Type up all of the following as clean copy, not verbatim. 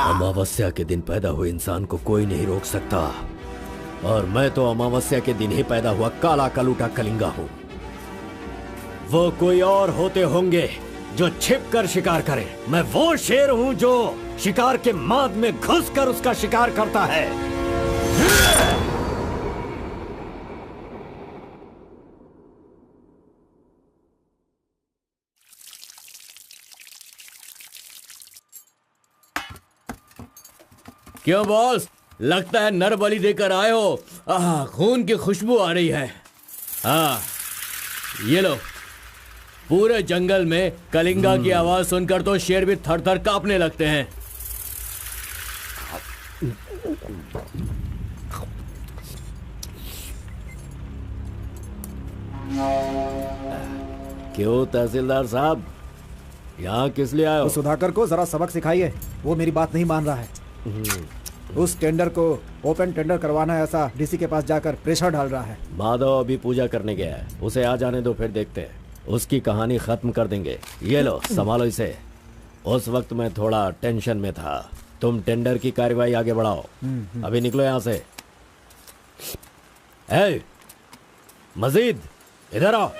अमावस्या के दिन पैदा हुए इंसान को कोई नहीं रोक सकता, और मैं तो अमावस्या के दिन ही पैदा हुआ काला कलूटा कलिंगा हूं। वो कोई और होते होंगे जो छिप कर शिकार करे, मैं वो शेर हूं जो शिकार के माद में घुसकर उसका शिकार करता है। क्यों बॉस, लगता है नर बलि देकर आए हो। खून की खुशबू आ रही है। हाँ, ये लो। पूरे जंगल में कलिंगा की आवाज सुनकर तो शेर भी थर थर कांपने लगते हैं। क्यों तहसीलदार साहब, यहाँ किस लिए आए हो? सुधाकर को जरा सबक सिखाइए, वो मेरी बात नहीं मान रहा है। उस टेंडर को ओपन टेंडर करवाना है, ऐसा डीसी के पास जाकर प्रेशर डाल रहा है। माधव अभी पूजा करने गया है, उसे आ जाने दो, फिर देखते हैं। उसकी कहानी खत्म कर देंगे। ये लो, संभालो इसे। उस वक्त मैं थोड़ा टेंशन में था। तुम टेंडर की कार्यवाही आगे बढ़ाओ। अभी निकलो यहाँ से। ए, मजीद इधर आओ।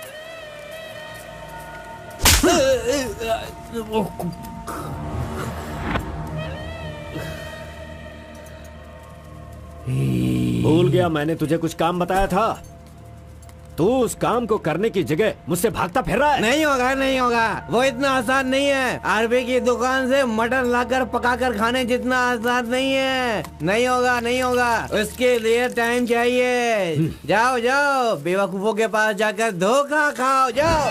भूल गया मैंने तुझे कुछ काम बताया था। तू उस काम को करने की जगह मुझसे भागता फिर रहा है। नहीं होगा, नहीं होगा, वो इतना आसान नहीं है। आरबी की दुकान से मटन लाकर पकाकर खाने जितना आसान नहीं है। नहीं होगा, नहीं होगा, उसके लिए टाइम चाहिए। जाओ जाओ, बेवकूफों के पास जाकर धोखा खाओ, जाओ।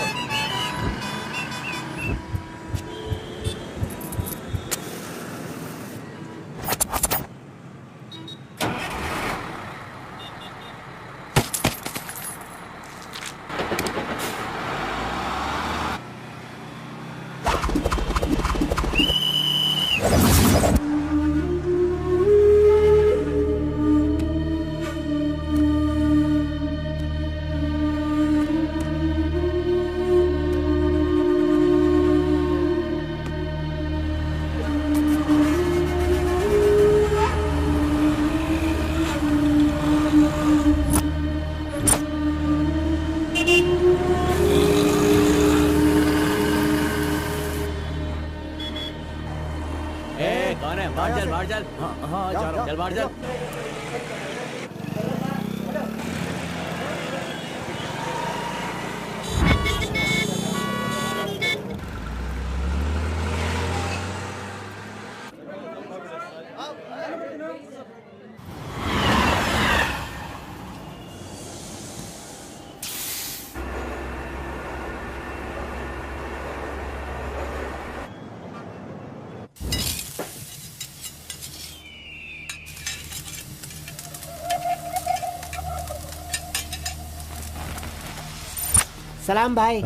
सलाम भाई।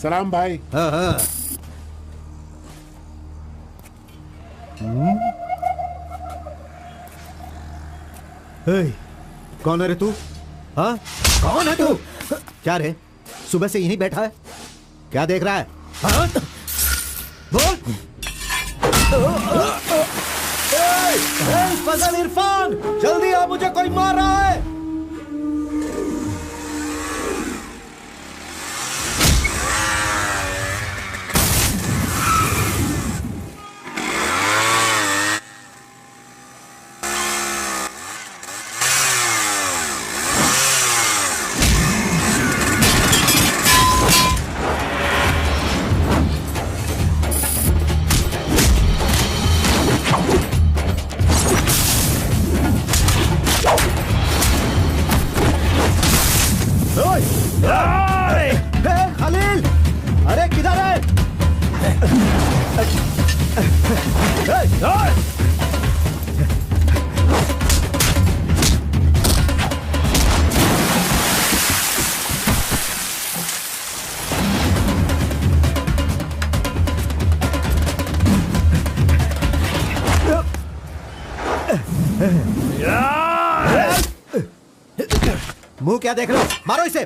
सलाम भाई। कौन है रे तू? हाँ, कौन है तू? क्या रे, सुबह से यहीं बैठा है? क्या देख रहा है? हाँ? बोल। फजल इरफान, जल्दी आ, मुझे कोई मार रहा है। खलील, अरे किधर है? मुंह क्या देख रहे हो? मारो इसे।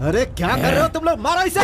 अरे क्या कर रहे हो तुम लोग? मारो इसे।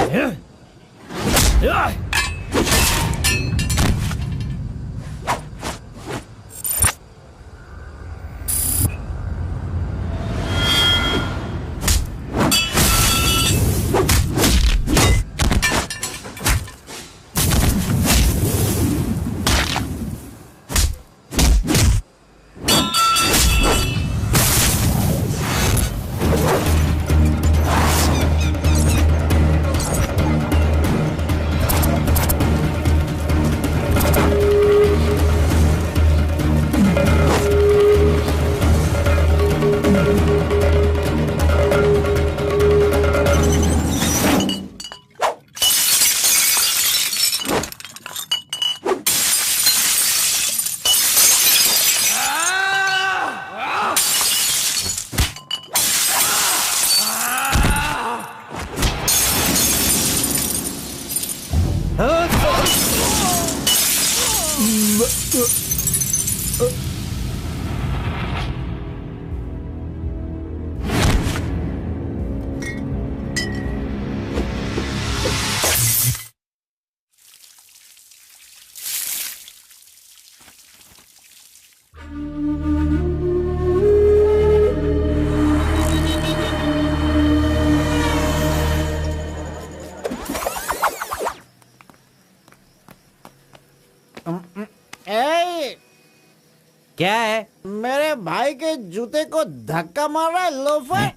क्या है? मेरे भाई के जूते को धक्का मार रहा है लोफर।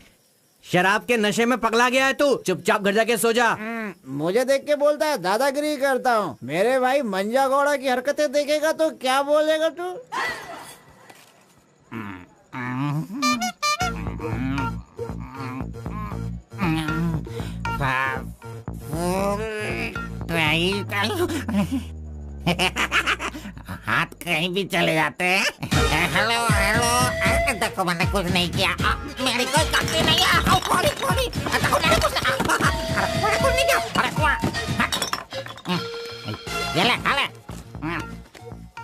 शराब के नशे में पगला गया है तू। चुपचाप घर जाके सो जा। मुझे देख के बोलता है दादागिरी करता हूँ। मेरे भाई मंजा घोड़ा की हरकतें देखेगा तो क्या बोलेगा तू? हाथ कहीं भी चले जाते हैं। हेलो हेलो, देखो मैंने कुछ नहीं किया, मेरी कोई गलती नहीं है। देखो मैंने कुछ नहीं किया। ये ले, खा ले।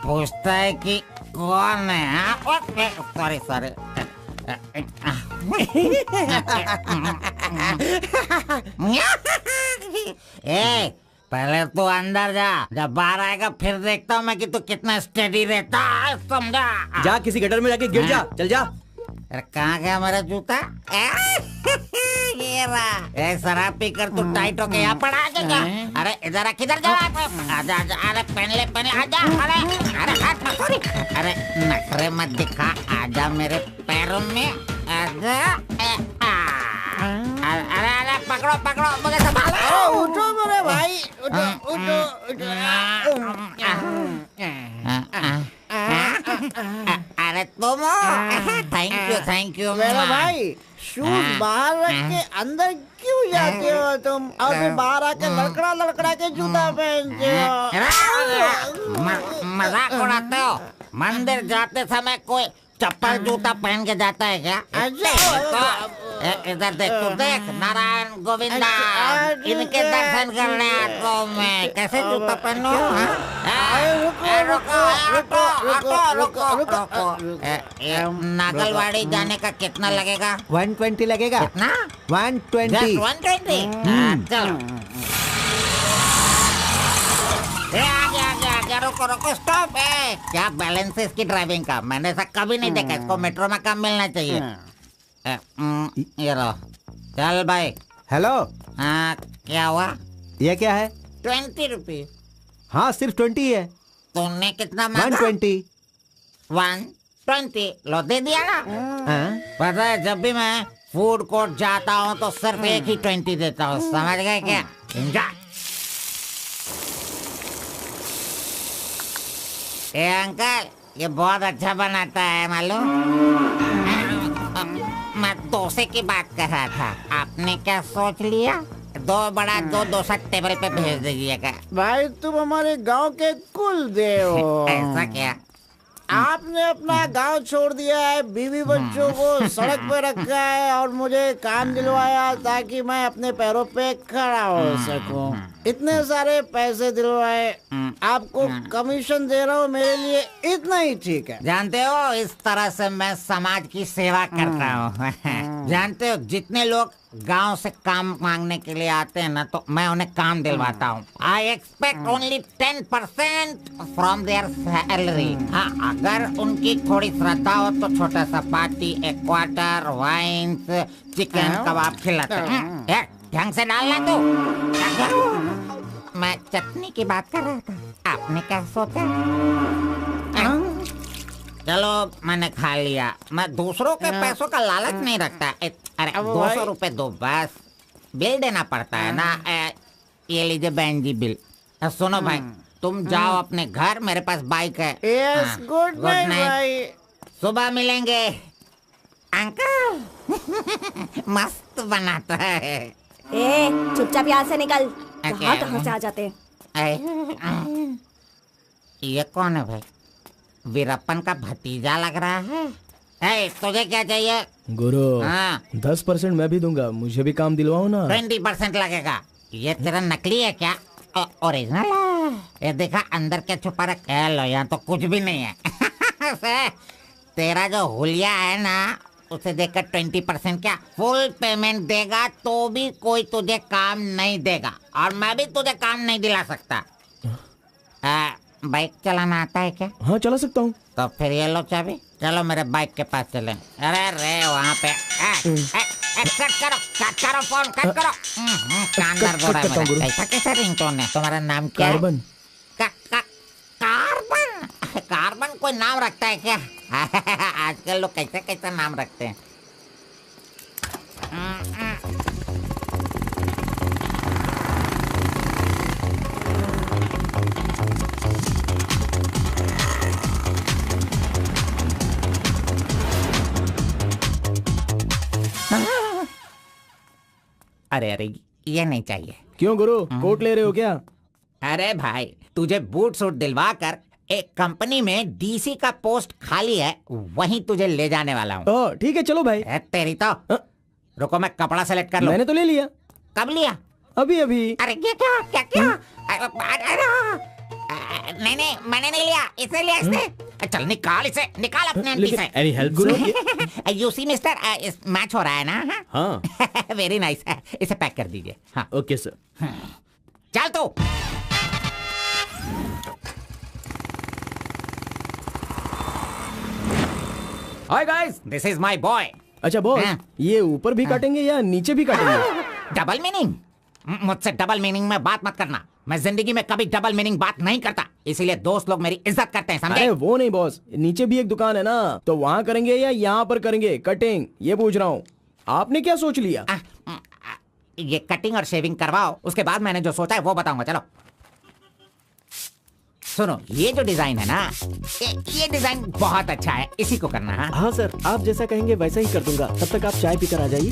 पूछता है कि कौन है? Sorry sorry. ए, पहले तू अंदर जा, जब बाहर आएगा फिर देखता हूँ मैं कि तू कितना स्टेडी रहता है, समझा? जा किसी गटर में जाके गिर जा। चल जा। अरे कहाँ गया मेरा जूता? ये रहा। शराब पीकर तू टाइट होके यहाँ पड़ा है क्या? अरे इधर किधर जा रहा है? आजा आजा, अरे पहन ले आजा। अरे हाथ मत छोड़ी। अरे नखरे मत दिखा, आजा मेरे पैरों में आजा। अरे अरे पकड़ो मुझे संभालो। उठो मेरे भाई, उठो। अरे तुम थैंक यू मेरा भाई, शूज बाहर रख के अंदर क्यों जाते हो तुम? और फिर बाहर आके लड़खड़ा के जूता पहनते हो। मजाक उड़ाते हो? मंदिर जाते समय कोई चप्पल जूता पहन के जाता है क्या? इधर देख, तू देख, नारायण गोविंदा इनके दर्शन करने आता हूँ मैं। कैसे जूता पहनो? नागलवाड़ी जाने का कितना लगेगा? 120 लगेगा। कितना? 120। 120। चलो रुको स्टॉप है। क्या बैलेंस है इसकी ड्राइविंग का? मैंने ऐसा कभी नहीं देखा। इसको मेट्रो में काम मिलना चाहिए। ये लो, चल भाई। हेलो। हाँ, क्या हुआ? ये क्या है? 20 रुपीज। हाँ, सिर्फ 20 है। तुमने कितना मांगा? 120। 120 लो, दे दिया ना। पता है, जब भी मैं फूड कोर्ट जाता हूँ तो सिर्फ एक ही 20 देता हूँ, समझ गए क्या? ए अंकल, ये बहुत अच्छा बनाता है मालूम। मैं डोसे की बात कर रहा था, आपने क्या सोच लिया? 2 बड़ा 2 डोसा टेबल पे भेज दीजिएगा। भाई तुम हमारे गांव के कुल देव हो। ऐसा क्या? आपने अपना गांव छोड़ दिया है, बीवी बच्चों को सड़क पे रखा है और मुझे काम दिलवाया ताकि मैं अपने पैरों पे खड़ा हो सकूं। इतने सारे पैसे दिलवाए, आपको कमीशन दे रहा हूँ, मेरे लिए इतना ही ठीक है। जानते हो, इस तरह से मैं समाज की सेवा करता हूँ। जानते हो, जितने लोग गांव से काम मांगने के लिए आते हैं ना, तो मैं उन्हें काम दिलवाता हूँ। I expect only 10% from there salary. हाँ, अगर उनकी थोड़ी श्रद्धा हो तो छोटा सा पार्टी, एक क्वार्टर, वाइन्स, चिकन कबाब खिलाते हैं। ढंग से डालना तू। मैं चटनी की बात कर रहा था, आपने क्या सोचा? चलो, मैंने खा लिया। मैं दूसरों के पैसों का लालच नहीं रखता। अरे 200 रुपए दो बस, बिल देना पड़ता है ना। ये लीजिए बहन जी बिल। सुनो भाई, तुम जाओ अपने घर, मेरे पास बाइक है। यस, गुड नाइट भाई। सुबह मिलेंगे। अंकल मस्त बनाता है। ए, चुपचाप यहाँ से निकल। क्या? कहाँ से आ जाते हैं? ये कौन है भाई? वीरप्पन का भतीजा लग रहा है। तुझे क्या चाहिए? गुरु, हाँ। 10% मैं भी दूंगा, मुझे भी काम दिलवाओ ना। 20% लगेगा। ये तेरा नकली है क्या? ओरिजिनल है। ये देखा अंदर क्या छुपा रखा है? लो, यहाँ तो कुछ भी नहीं है। तेरा जो हुलिया है ना, उसे देखकर 20% क्या फुल पेमेंट देगा तो भी कोई तुझे काम नहीं देगा, और मैं भी तुझे काम नहीं दिला सकता। बाइक चलाना आता है क्या? हाँ, चला सकता हूँ। तो फिर ये लो चाबी, चलो मेरे बाइक के पास चलें। अरे रे वहाँ पे कट करो फोन, कट करो। कान दर्द हो रहा है मेरा। ऐसा कैसा रिंगटोन है? तुम्हारा नाम क्या है? कार्बन। कार्बन? कार्बन कोई नाम रखता है क्या? आजकल लोग कैसे कैसे नाम रखते हैं। अरे अरे, ये नहीं चाहिए। क्यों गुरु, कोट ले रहे हो क्या? अरे भाई, तुझे बूट सूट दिलवा कर एक कंपनी में डीसी का पोस्ट खाली है, वहीं तुझे ले जाने वाला हूँ। ठीक है, चलो भाई। तेरी तो। रुको, मैं कपड़ा सेलेक्ट कर लूं। मैंने तो ले लिया। कब लिया? अभी अभी। अरे ये क्या क्या क्या? नहीं नहीं, मैंने नहीं लिया, इसे लिया इसने। चल निकाल इसे, निकाल अपने एमपी से। Any help Guru? You see mister, match हो रहा है ना? हाँ। Very nice. इसे पैक कर दीजिए। हाँ ओके सर। चल तू। Hi guys, this is my boy. अच्छा बॉस, ये ऊपर भी काटेंगे या नीचे भी काटेंगे? Double meaning? मुझसे डबल मीनिंग में बात मत करना। मैं जिंदगी में कभी डबल मीनिंग बात नहीं करता, इसीलिए दोस्त लोग मेरी इज्जत करते हैं, समझे? अरे वो नहीं बॉस, नीचे भी एक दुकान है ना, तो वहाँ करेंगे या यहाँ पर करेंगे कटिंग, ये पूछ रहा हूँ। आपने क्या सोच लिया? ये कटिंग और शेविंग करवाओ, उसके बाद मैंने जो सोचा है वो बताऊंगा। चलो सुनो, ये जो डिजाइन है ना, ये डिजाइन बहुत अच्छा है, इसी को करना है। हाँ सर, आप जैसा कहेंगे वैसा ही कर दूंगा। तब तक आप चाय पीकर आ जाइए।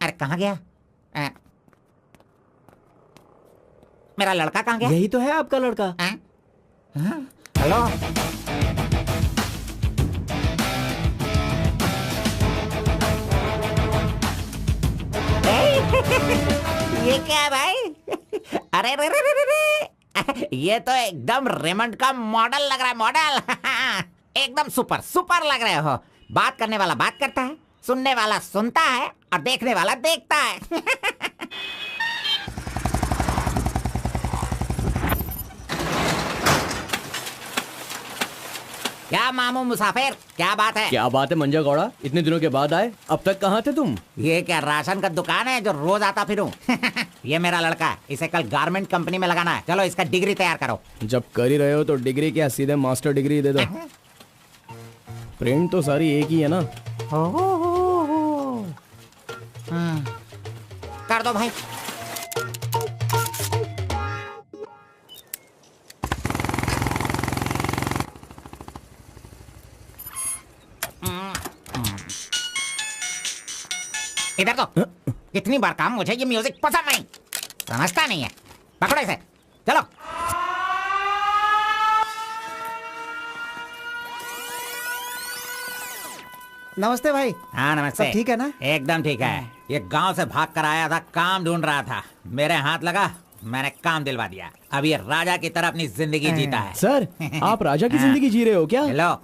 अरे कहाँ गया? मेरा लड़का कहाँ गया? यही तो है आपका लड़का। हेलो, ये क्या है भाई? अरे रे रे रे रे, ये तो एकदम रेमंड का मॉडल लग रहा है, मॉडल। एकदम सुपर सुपर लग रहे हो। बात करने वाला बात करता है, सुनने वाला सुनता है और देखने वाला देखता है। क्या मामू मुसाफिर, क्या बात है? क्या बात है मंजा गौड़ा, इतने दिनों के बाद आए, अब तक कहाँ थे तुम? ये क्या राशन का दुकान है जो रोज आता फिरूं? ये मेरा लड़का है, इसे कल गारमेंट कंपनी में लगाना है। चलो इसका डिग्री तैयार करो। जब कर ही रहे हो तो डिग्री क्या, सीधे मास्टर डिग्री दे दो। प्रिंट तो सारी एक ही है ना। कर दो भाई। इधर तो कितनी बार कहा मुझे ये म्यूजिक पसंद नहीं, समझता नहीं है। पकड़ो इसे, चलो। नमस्ते भाई। हाँ नमस्ते। सब ठीक है ना? एकदम ठीक है। ये गांव से भाग कर आया था, काम ढूंढ रहा था, मेरे हाथ लगा, मैंने काम दिलवा दिया। अब ये राजा की तरह अपनी जिंदगी जीता है। सर, आप राजा की जिंदगी जी रहे हो क्या? हेलो,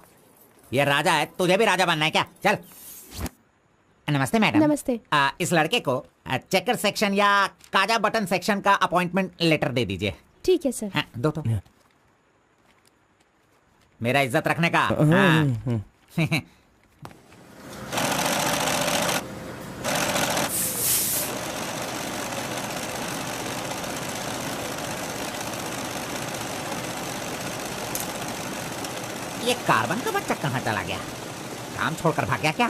ये राजा है, तुझे भी राजा बनना है क्या? चल। नमस्ते मैडम। नमस्ते। इस लड़के को चेकर सेक्शन या काजा बटन सेक्शन का अपॉइंटमेंट लेटर दे दीजिए। ठीक है सर। हाँ, दो तो। मेरा इज्जत रखने का। हाँ। ये कार्बन का बच्चा कहाँ चला गया? काम छोड़कर भाग गया क्या?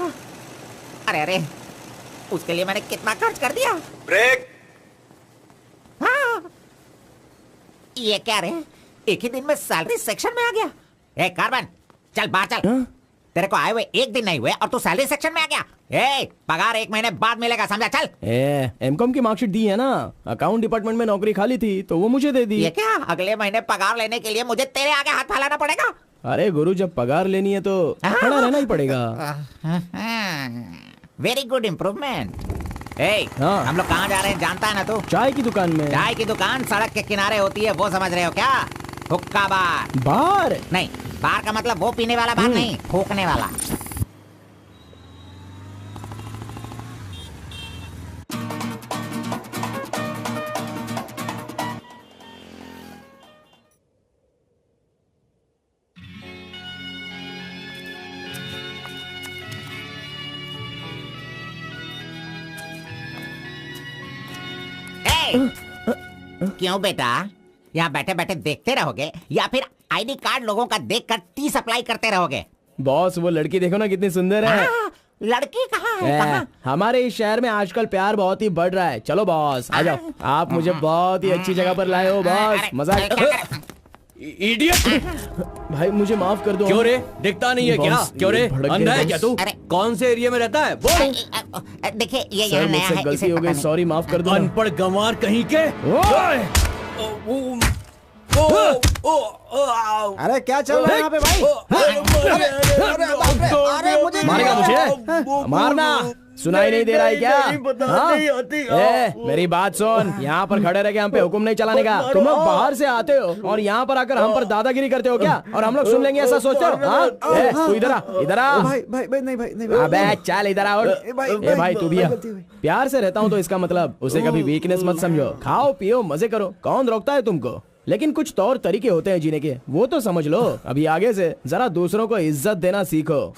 अरे अरे, उसके लिए मैंने कितना खर्च कर दिया। ब्रेक। हाँ। ये क्या रे, एक ही दिन में सैलरी सेक्शन में आ गया। ए कार्बन, चल बाहर चल। हाँ? तेरे को आए हुए एक दिन नहीं हुए और तू सैलरी सेक्शन में आ गया। ए, पगार 1 महीने बाद मिलेगा, समझा? चल। एमकॉम की मार्कशीट दी है ना, अकाउंट डिपार्टमेंट में नौकरी खाली थी तो वो मुझे दे दी। ये क्या, अगले महीने पगार लेने के लिए मुझे तेरे आगे हाथ फैलाना पड़ेगा? अरे गुरु, जब पगार लेनी है तो खड़ा रहना ही पड़ेगा। Very good improvement. हाँ। हम लोग कहाँ जा रहे हैं जानता है ना तू? चाय की दुकान में। चाय की दुकान सड़क के किनारे होती है, वो समझ रहे हो क्या? हुक्का बार। बार? नहीं, बार का मतलब वो पीने वाला बार नहीं, फूकने वाला। क्यों बेटा, यहाँ बैठे बैठे देखते रहोगे या फिर आईडी कार्ड लोगों का देखकर टी सप्लाई करते रहोगे? बॉस, वो लड़की देखो ना कितनी सुंदर है। लड़की कहाँ है? कहाँ? हमारे इस शहर में आजकल प्यार बहुत ही बढ़ रहा है। चलो बॉस, आ जाओ। आप मुझे बहुत ही अच्छी जगह पर लाए हो बॉस। मजा इडियट। भाई मुझे माफ कर दो। क्यों रे, दिखता नहीं है क्या? क्यों रे, अंधा है क्या तू? कौन से एरिया में रहता है बोल? देखिए ये सर, यहाँ नया मुझसे है, गलती इसे हो पता गई, नहीं। सॉरी, माफ कर दो। अनपढ़ गंवार कहीं के। अरे क्या चल रहा है यहाँ पे भाई? अरे मुझे मारेगा मुझे? मारना सुनाई नहीं दे रहा है क्या? मेरी बात सुन, यहाँ पर खड़े रह के हम पे हुक्म नहीं चलाने का। तुम लोग बाहर से आते हो और यहाँ पर आकर हम पर दादागिरी करते हो क्या? और हम लोग सुन लेंगे ऐसा सोचते हो? हाँ? तू इधर आ, इधर आ। भाई भाई भाई नहीं भाई नहीं। अबे चल इधर आओ। भाई तू भी आ। प्यार से रहता हूँ तो इसका मतलब उसे कभी वीकनेस मत समझो। खाओ पियो मजे करो, कौन रोकता है तुमको? लेकिन कुछ तौर तरीके होते हैं जीने के, वो तो समझ लो। अभी आगे से जरा दूसरों को इज्जत देना सीखो।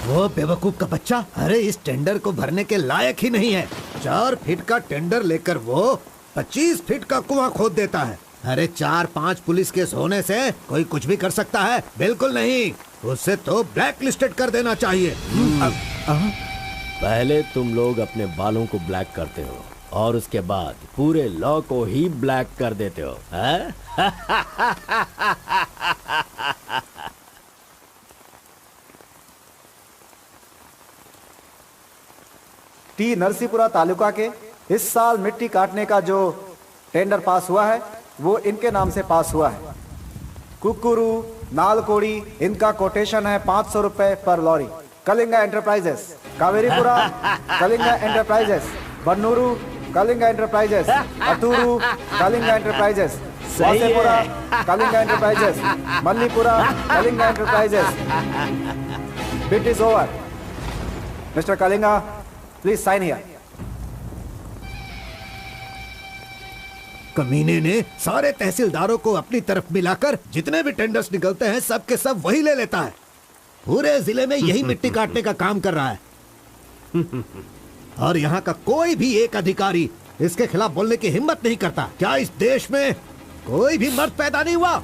वो बेवकूफ का बच्चा, अरे इस टेंडर को भरने के लायक ही नहीं है। 4 फीट का टेंडर लेकर वो 25 फीट का कुआं खोद देता है। अरे 4-5 पुलिस केस होने से कोई कुछ भी कर सकता है? बिल्कुल नहीं, उसे तो ब्लैक लिस्टेड कर देना चाहिए। पहले तुम लोग अपने बालों को ब्लैक करते हो और उसके बाद पूरे लॉ को ही ब्लैक कर देते हो, हैं? टी नरसीपुरा तालुका के इस साल मिट्टी काटने का जो टेंडर पास हुआ है वो इनके नाम से पास हुआ है। कुकुरू, नालकोड़ी, इनका कोटेशन है 500 रुपए पर lorry. Kalinga enterprises, Kaveripura Kalinga enterprises, Bannuru Kalinga enterprises, Aturu Kalinga enterprises, Vasepura Kalinga enterprises, Mallipura Kalinga enterprises. Bid is over. Mister Kalinga, please sign here. कमीने ने सारे तहसीलदारों को अपनी तरफ मिलाकर जितने भी टेंडर्स निकलते हैं सब के सब वही ले लेता है। पूरे जिले में यही मिट्टी काटने का काम कर रहा है। और यहाँ का कोई भी एक अधिकारी इसके खिलाफ बोलने की हिम्मत नहीं करता। क्या इस देश में कोई भी मर्द पैदा नहीं हुआ?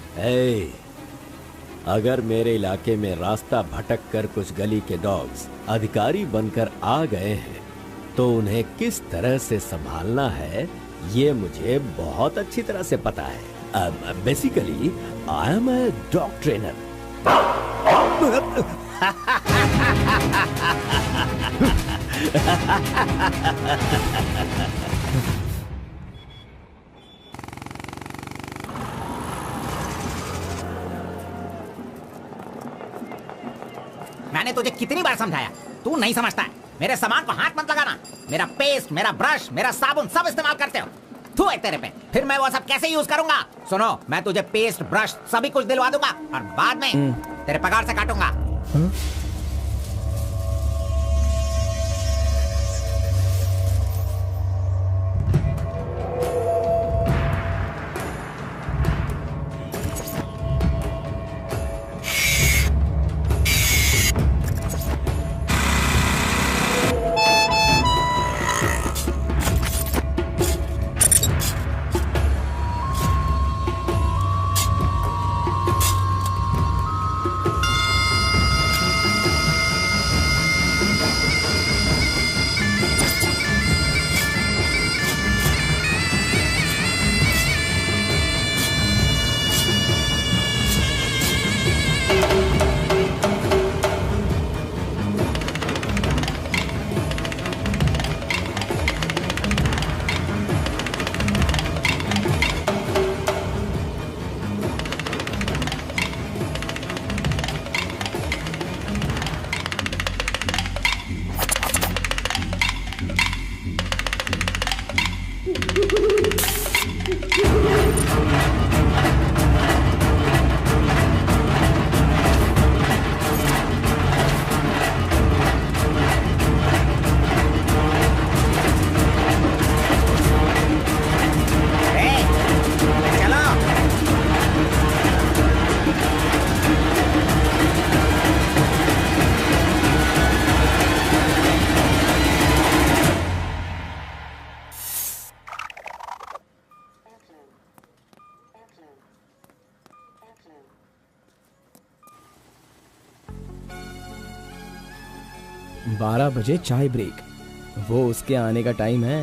अगर मेरे इलाके में रास्ता भटक कर कुछ गली के डॉग्स अधिकारी बनकर आ गए हैं तो उन्हें किस तरह से संभालना है ये मुझे बहुत अच्छी तरह से पता है। Basically I am a dog trainer. मैंने तुझे कितनी बार समझाया, तू नहीं समझता है। मेरे सामान को हाथ मत लगाना। मेरा पेस्ट, मेरा ब्रश, मेरा साबुन सब इस्तेमाल करते हो। थू है तेरे पे। फिर मैं वो सब कैसे यूज करूंगा? सुनो, मैं तुझे पेस्ट, ब्रश सभी कुछ दिलवा दूंगा और बाद में तेरे पगार से काटूंगा। बारह बजे चाय ब्रेक, वो उसके आने का टाइम है।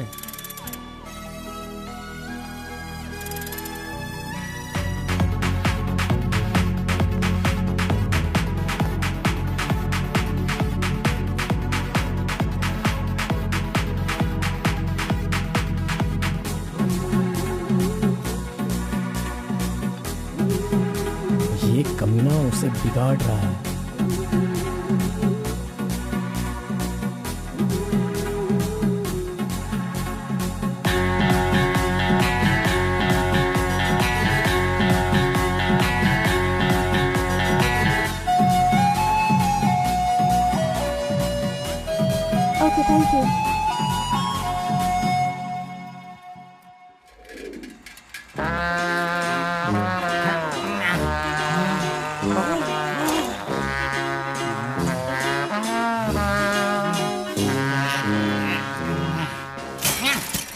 ये कमीना उसे बिगाड़ रहा है। Okay, thank you.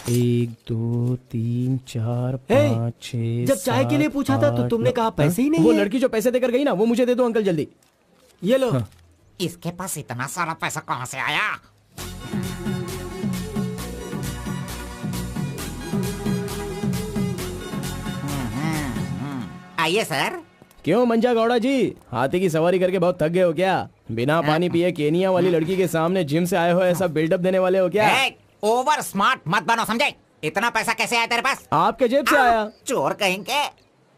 एक, दो, तीन, चार, पाँच, छह। जब चाय के लिए पूछा था तो तुमने कहा पैसे ही नहीं वो है। लड़की जो पैसे देकर गई ना, वो मुझे दे दो अंकल जल्दी। ये लो। इसके पास इतना सारा पैसा कहाँ से आया? आइए सर। क्यों मंजा गौड़ा जी, हाथी की सवारी करके बहुत थक गए हो क्या? बिना पानी पिए केनिया वाली लड़की के सामने जिम से आए हो, ऐसा बिल्डअप देने वाले हो क्या? ओवर स्मार्ट मत बनो, समझे? इतना पैसा कैसे आया तेरे पास? आपके जेब से आया। चोर कहेंगे।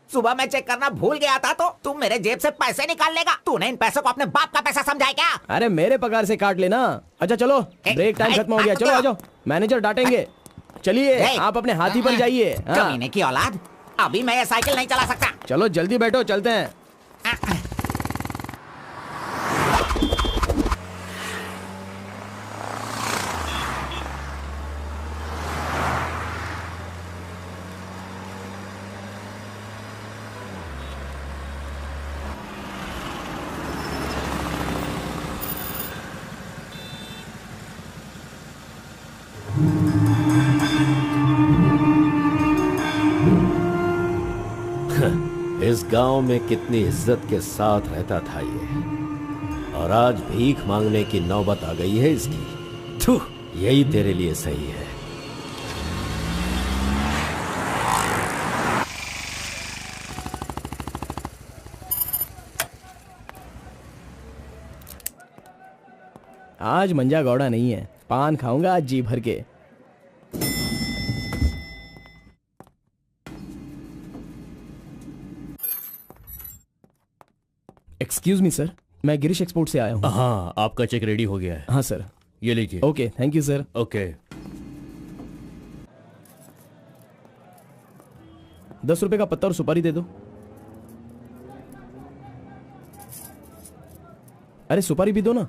सुबह मैं चेक करना भूल गया था तो तुम मेरे जेब से पैसे निकाल लेगा। तूने इन पैसों को अपने बाप का पैसा समझा है क्या? अरे मेरे पगार से काट लेना। अच्छा चलो, ब्रेक टाइम खत्म हो गया, चलो आ जाओ, मैनेजर डांटेंगे। चलिए आप अपने हाथी पर जाइए। कमीने की औलाद, अभी मैं ये साइकिल नहीं चला सकता। चलो जल्दी बैठो, चलते हैं। इस गांव में कितनी इज्जत के साथ रहता था ये, और आज भीख मांगने की नौबत आ गई है इसकी। थू, यही तेरे लिए सही है। आज मंजा गौड़ा नहीं है, पान खाऊंगा आज जी भर के। एक्सक्यूज मी सर, मैं गिरीश एक्सपोर्ट से आया हूँ। हाँ, आपका चेक रेडी हो गया है। हाँ सर, ये लीजिए। Okay, thank you sir. Okay. 10 रुपए का पत्ता और सुपारी दे दो। अरे सुपारी भी दो ना।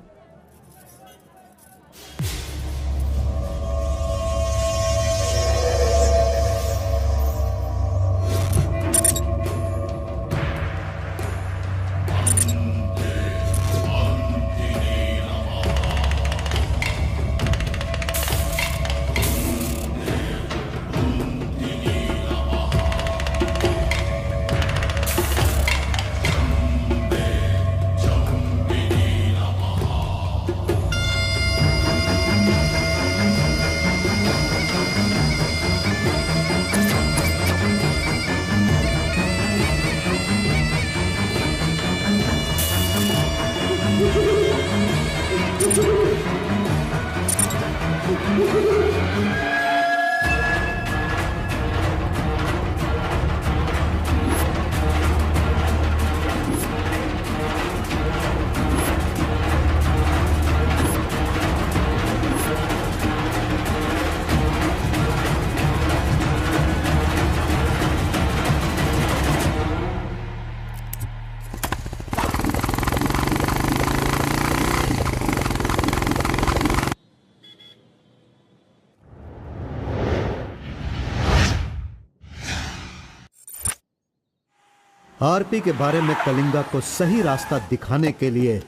आरपी के बारे में कलिंगा को सही रास्ता दिखाने के लिए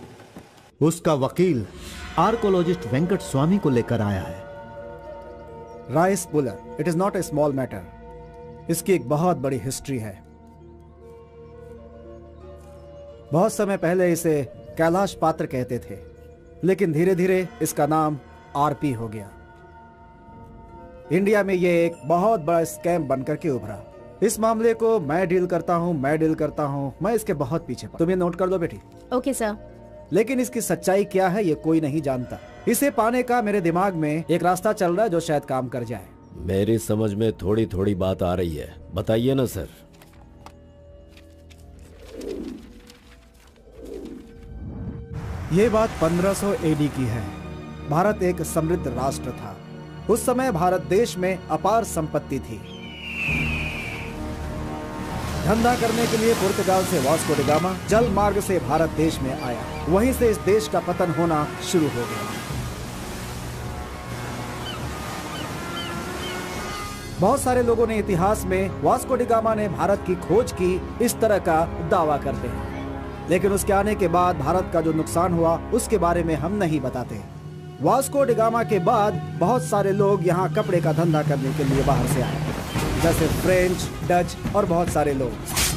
उसका वकील आर्कोलॉजिस्ट वेंकट स्वामी को लेकर आया है। Rice puller, it is not a small matter. इसकी एक बहुत बड़ी हिस्ट्री है। बहुत समय पहले इसे कैलाश पात्र कहते थे, लेकिन धीरे धीरे इसका नाम आरपी हो गया। इंडिया में यह एक बहुत बड़ा स्कैम बनकर के उभरा। इस मामले को मैं डील करता हूँ, मैं इसके बहुत पीछे। तुम ये नोट कर लो बेटी। Okay sir. लेकिन इसकी सच्चाई क्या है ये कोई नहीं जानता। इसे पाने का मेरे दिमाग में एक रास्ता चल रहा है जो शायद काम कर जाए। मेरी समझ में थोड़ी थोड़ी बात आ रही है, बताइए ना सर। ये बात 1500 एडी की है। भारत एक समृद्ध राष्ट्र था। उस समय भारत देश में अपार संपत्ति थी। धंधा करने के लिए पुर्तगाल से वास्को डी गामा जल मार्ग से भारत देश में आया। वहीं से इस देश का पतन होना शुरू हो गया। बहुत सारे लोगों ने इतिहास में वास्को डी गामा ने भारत की खोज की इस तरह का दावा करते हैं, लेकिन उसके आने के बाद भारत का जो नुकसान हुआ उसके बारे में हम नहीं बताते। वास्को डी गामा के बाद बहुत सारे लोग यहाँ कपड़े का धंधा करने के लिए बाहर से आए, जैसे फ्रेंच, डच और बहुत सारे लोग।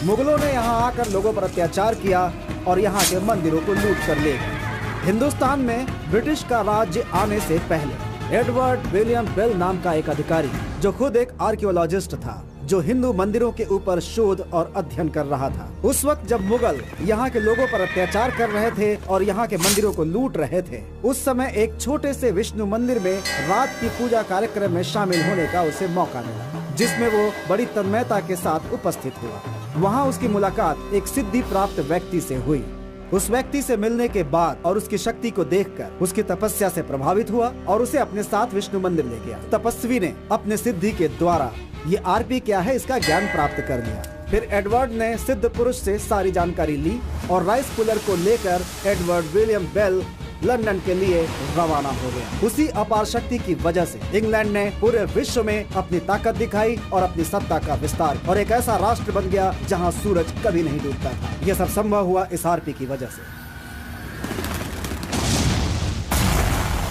मुगलों ने यहाँ आकर लोगों पर अत्याचार किया और यहाँ के मंदिरों को लूट कर ले गए। हिंदुस्तान में ब्रिटिश का राज्य आने से पहले एडवर्ड विलियम बेल नाम का एक अधिकारी, जो खुद एक आर्कियोलॉजिस्ट था, जो हिंदू मंदिरों के ऊपर शोध और अध्ययन कर रहा था। उस वक्त जब मुगल यहाँ के लोगों पर अत्याचार कर रहे थे और यहाँ के मंदिरों को लूट रहे थे, उस समय एक छोटे से विष्णु मंदिर में रात की पूजा कार्यक्रम में शामिल होने का उसे मौका मिला, जिसमें वो बड़ी तन्मयता के साथ उपस्थित हुआ। वहाँ उसकी मुलाकात एक सिद्धि प्राप्त व्यक्ति से हुई। उस व्यक्ति से मिलने के बाद और उसकी शक्ति को देखकर उसकी तपस्या से प्रभावित हुआ और उसे अपने साथ विष्णु मंदिर ले गया। तपस्वी ने अपने सिद्धि के द्वारा ये आरपी क्या है इसका ज्ञान प्राप्त कर लिया। फिर एडवर्ड ने सिद्ध पुरुष से सारी जानकारी ली और राइस पुलर को लेकर एडवर्ड विलियम बेल लंदन के लिए रवाना हो गया। उसी अपार शक्ति की वजह से इंग्लैंड ने पूरे विश्व में अपनी ताकत दिखाई और अपनी सत्ता का विस्तार, और एक ऐसा राष्ट्र बन गया जहां सूरज कभी नहीं डूबता था। यह सब संभव हुआ इस आरपी की वजह से।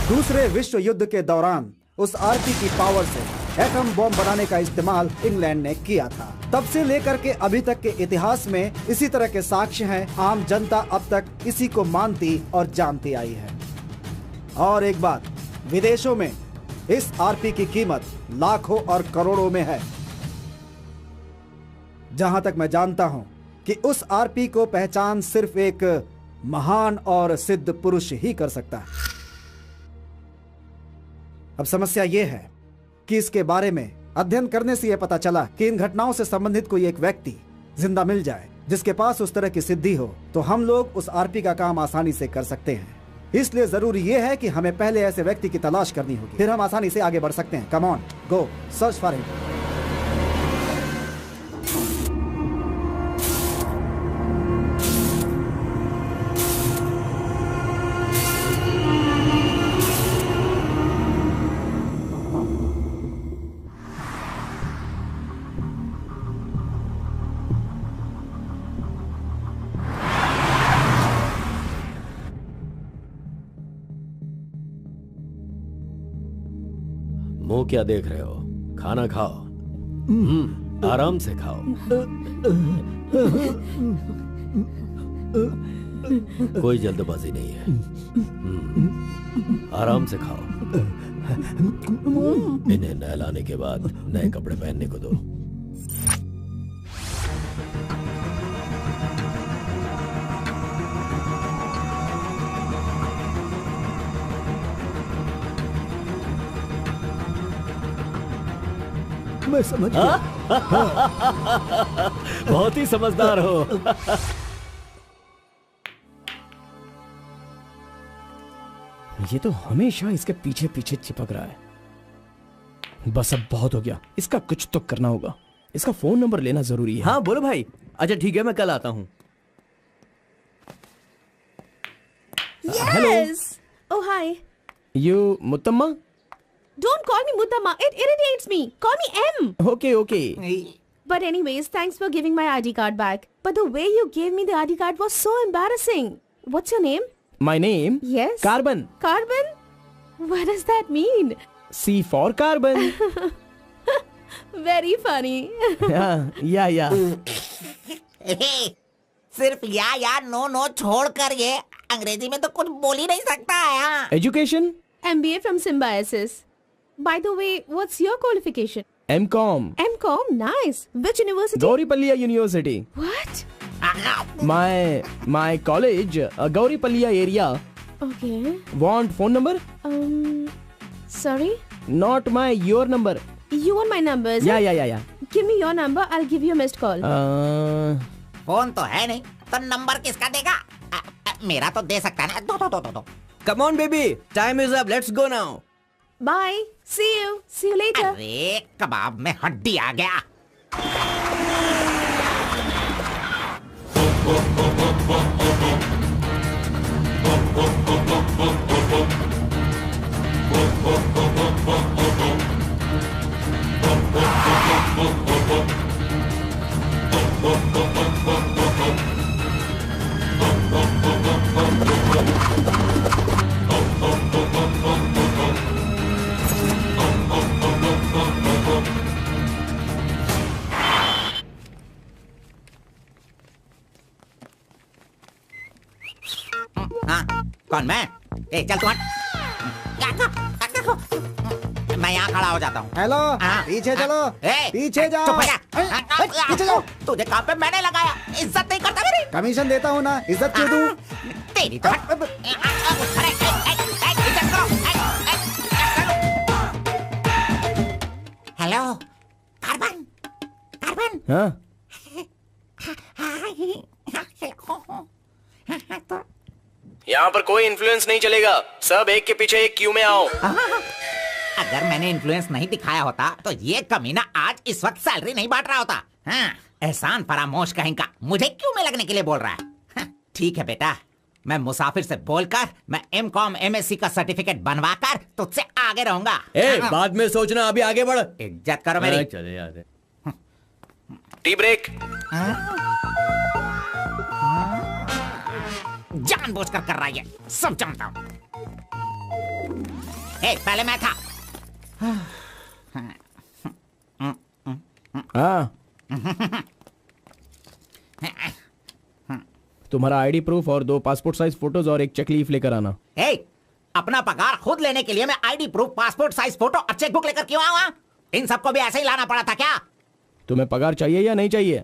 दूसरे विश्व युद्ध के दौरान उस आरपी की पावर से एटम बॉम्ब बनाने का इस्तेमाल इंग्लैंड ने किया था। तब से लेकर के अभी तक के इतिहास में इसी तरह के साक्ष्य हैं। आम जनता अब तक इसी को मानती और जानती आई है। और एक बात, विदेशों में इस आरपी की कीमत लाखों और करोड़ों में है। जहां तक मैं जानता हूं कि उस आरपी को पहचान सिर्फ एक महान और सिद्ध पुरुष ही कर सकता है। अब समस्या यह है कि इसके बारे में अध्ययन करने से यह पता चला कि इन घटनाओं से संबंधित कोई एक व्यक्ति जिंदा मिल जाए जिसके पास उस तरह की सिद्धि हो, तो हम लोग उस आरपी का काम आसानी से कर सकते हैं। इसलिए जरूरी यह है कि हमें पहले ऐसे व्यक्ति की तलाश करनी होगी, फिर हम आसानी से आगे बढ़ सकते हैं। Come on, go search for him. मुंह क्या देख रहे हो? खाना खाओ। आराम से खाओ। कोई जल्दबाजी नहीं है। आराम से खाओ। इन्हें नहलाने के बाद नए कपड़े पहनने को दो। मैं समझ गया। बहुत ही समझदार हो। ये तो हमेशा इसके पीछे पीछे चिपक रहा है। बस अब बहुत हो गया, इसका कुछ तो करना होगा। इसका फोन नंबर लेना जरूरी है। हाँ बोलो भाई। अच्छा ठीक है, मैं कल आता हूँ। Yes. Oh hi. You Muttamma? Don't call me Mutamma. It irritates me. Call me M. Okay, okay. But anyways, thanks for giving my ID card back. But the way you gave me the ID card was so embarrassing. What's your name? My name? Yes. Carbon. Carbon? What does that mean? C for carbon. Very funny. Yeah. सिर्फ या no छोड़ कर ये अंग्रेजी में तो कुछ बोल ही नहीं सकता है। Education? MBA from Symbiosis. By the way, what's your qualification? M.Com. M.Com? Nice. Which university? Gauripalliya University. What? My college, Gauripalliya area. Okay. Want phone number? Sorry? Not your number. You want my number? Is it? Yeah. Give me your number. I'll give you a missed call. Phone तो है नहीं, तो number किसका देगा? मेरा तो दे सकता है ना। दो। Come on baby, time is up. Let's go now. Bye. See you later. अरे कबाब में हड्डी आ गया। कौन मैं? चल तू मैं यहाँ खड़ा हो जाता हूँ। हेलो, पीछे चलो। पीछे जाओ। पीछे जाओ। तुझे काम पे मैंने लगाया, इज्जत नहीं करता मेरी। कमीशन देता हूँ ना, इज्जत क्यों दूँ? तेरी तो हेलो कार्बन। हाँ? यहाँ पर कोई इन्फ्लुएंस नहीं चलेगा। सब एक के पीछे एक क्यू में आओ। अगर मैंने इन्फ्लुएंस नहीं दिखाया होता तो ये कमीना आज इस वक्त सैलरी नहीं बांट रहा होता। हाँ, एहसान फरामोश कहेंगा, मुझे क्यों में लगने के लिए बोल रहा है? हाँ, ठीक है बेटा, मैं मुसाफिर से बोलकर मैं M.Com MSc का सर्टिफिकेट बनवाकर तुझसे आगे रहूंगा। बाद में सोचना, अभी आगे बढ़। इज्जत करो मेरी। चले यार। Tea break. जानबूझकर कर रहा है, सब जानता हूँ। पहले मैं था। हाँ, तुम्हारा आईडी प्रूफ और 2 पासपोर्ट साइज फोटोज और एक चेक लीफ लेकर आना। अपना पगार खुद लेने के लिए मैं ID proof, passport size photo और चेकबुक लेकर क्यों आऊं? इन सबको भी ऐसे ही लाना पड़ा था क्या? तुम्हें पगार चाहिए या नहीं चाहिए?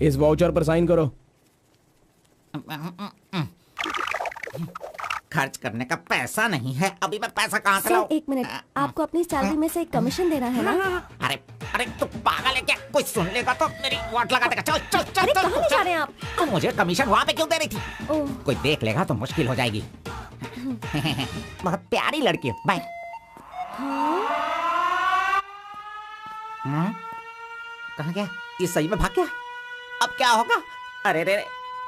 इस वाउचर पर साइन करो। खर्च करने का पैसा नहीं है, अभी मैं पैसा कहाँ से सर लाऊं? 1 मिनट, आपको अपनी सैलरी में से एक कमीशन देना है ना? अरे अरे तू पागल है क्या? कोई सुन लेगा तो मेरी वाट लगा देगा। चल चल चल अरे चल, कहाँ जा रहे हैं आप? तो मुझे कमीशन वहाँ पे क्यों दे रही थी? ओह, कोई देख लेगा तो मुश्किल हो जाएगी। बहुत प्यारी लड़की है। बाय। कहाँ गया? ये सही में भाग गया? अब क्या होगा? अरे रे,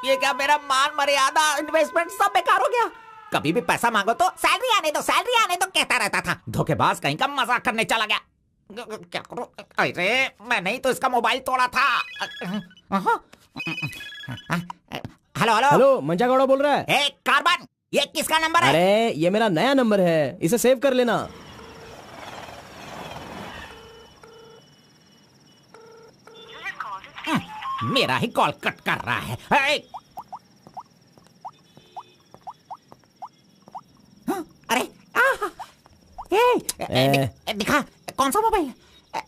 ये क्या मेरा मान मर्यादा इन्वेस्टमेंट सब बेकार हो गया? कभी भी पैसा मांगो तो सैलरी आने दो, सैलरी आने दो कहता रहता था। धोखेबाज कहीं का मजाक करने चला गया। क्या करूं? अरे मैंने ही तो इसका मोबाइल तोड़ा था। हेलो हेलो हेलो, मंजा गौड़ा बोल रहा है। ए कार्बन, ये किसका नंबर है? अरे ये मेरा नया नंबर है, इसे सेव कर लेना। मेरा ही कॉल कट कर रहा है। अरे दिखा, कौन सा मोबाइल?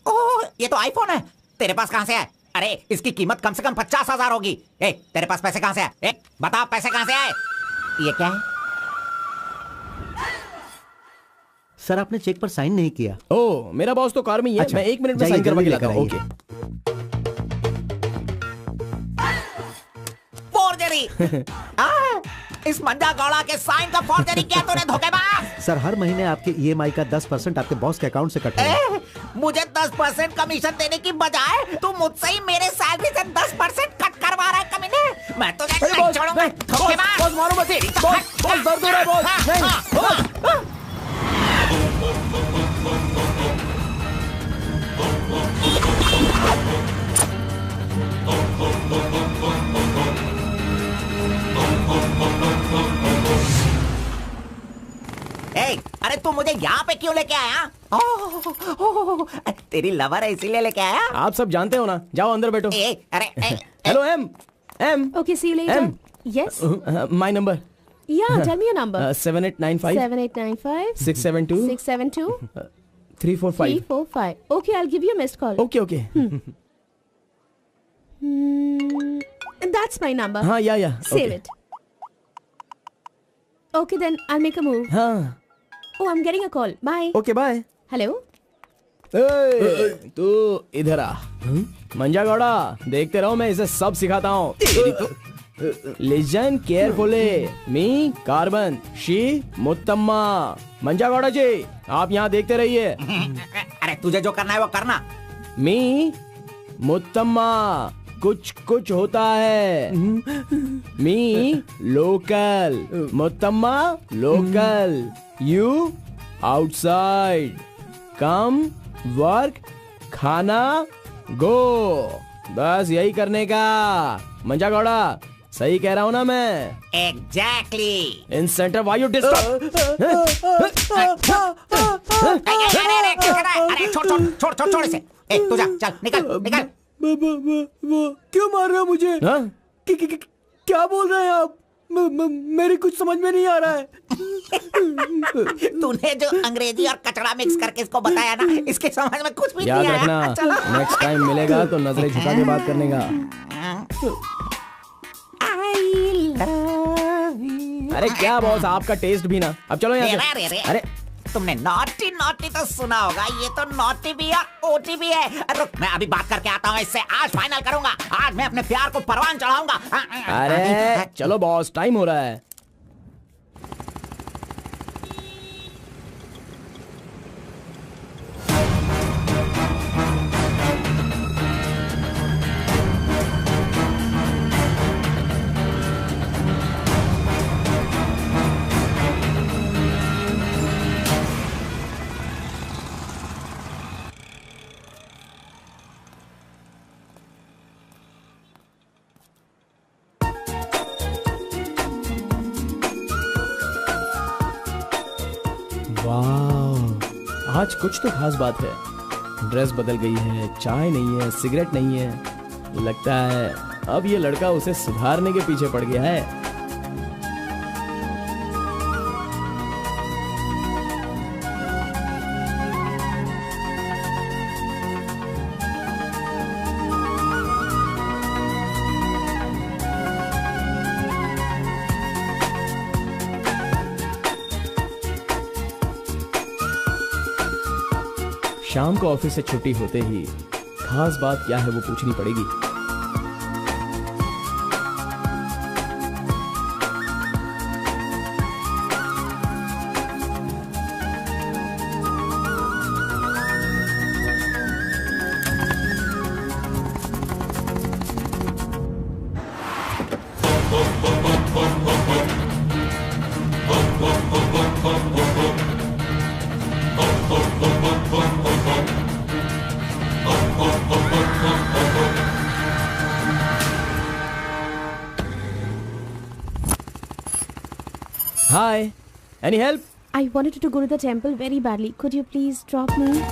ओह, ये तो आईफोन है। तेरे पास कहाँ से है? अरे इसकी कीमत कम से कम 50,000 होगी। तेरे पास पैसे कहाँ से आए? बता, पैसे कहाँ से आए? ये क्या है? सर आपने चेक पर साइन नहीं किया। ओह, मेरा बॉस तो कार में ही है। अच्छा, मैं 1 मिनट में जाइए, साइन करवा के जल्दी लाता हूँ। लेकर ओके। फोर्जरी। इस मंजा गौड़ा के साइन का फोर्जरी किया तूने, धोखेबाज। सर हर महीने आपके ईएमआई का 10% आपके बॉस के अकाउंट से कटेगा। मुझे 10% कमीशन देने की बजाय तू मुझसे ही मेरे सैलरी से 10% कट करवा रहा है कमीने। मैं तुझे नहीं छोड़ूंगा, धोखेबाज। बॉस मारो मत। बॉस दर्द हो रहा है बॉस। नहीं, अरे तू मुझे यहाँ पे क्यों लेके आया? तेरी लवर है इसीलिए लेके आया? आप सब जानते हो ना। जाओ अंदर बैठो। Hello M. Okay, see you later. M. Yes. My number. Yeah, tell me your number. 7895 7895 672 672 345. 345. Okay, I'll give you a missed call. Okay. That's my number. हाँ, yeah. Save okay. it. Okay, then I'll make a move. हाँ. Oh, I'm getting a call. Bye. Okay, bye. Hello? तू इधर आ। मंजा गौड़ा, देखते रहो, मैं इसे सब सिखाता हूँ। Listen carefully. Me carbon, she Muttamma. Manja Gowda ji, आप यहाँ देखते रहिए। अरे तुझे जो करना है वो करना। मी मुत्तम्मा, कुछ कुछ होता है। Me local, Muttamma local, you outside. Come, work, खाना, गो। बस यही करने का। मंजा गौड़ा, सही कह रहा हूँ ना मैं? Exactly. In centre why you disturb. अरे छोड़ इसे। तू जा, चल निकल। क्यों मार रहे हो मुझे? क्या बोल रहे हैं आप? मेरी कुछ समझ में नहीं आ रहा है। तूने जो अंग्रेजी और कचड़ा मिक्स करके इसको बताया ना, इसके समझ में कुछ भी याद नहीं रखना, आया। नेक्स्ट टाइम मिलेगा तो नजरें झुका के बात करने का। अरे क्या बॉस, आपका टेस्ट भी ना। अब चलो यहाँ से। अरे तुमने नॉटी तो सुना होगा, ये तो नॉटी भी है, ओटी भी है। रुक, मैं अभी बात करके आता हूँ इससे। आज फाइनल करूंगा। आज मैं अपने प्यार को परवान चढ़ाऊंगा। अरे चलो बॉस, टाइम हो रहा है। आज कुछ तो खास बात है। ड्रेस बदल गई है, चाय नहीं है, सिगरेट नहीं है। लगता है अब ये लड़का उसे सुधारने के पीछे पड़ गया है। शाम को ऑफिस से छुट्टी होते ही खास बात क्या है वो पूछनी पड़ेगी। Hi, any help? I wanted to go to the temple very badly. Could you please drop me?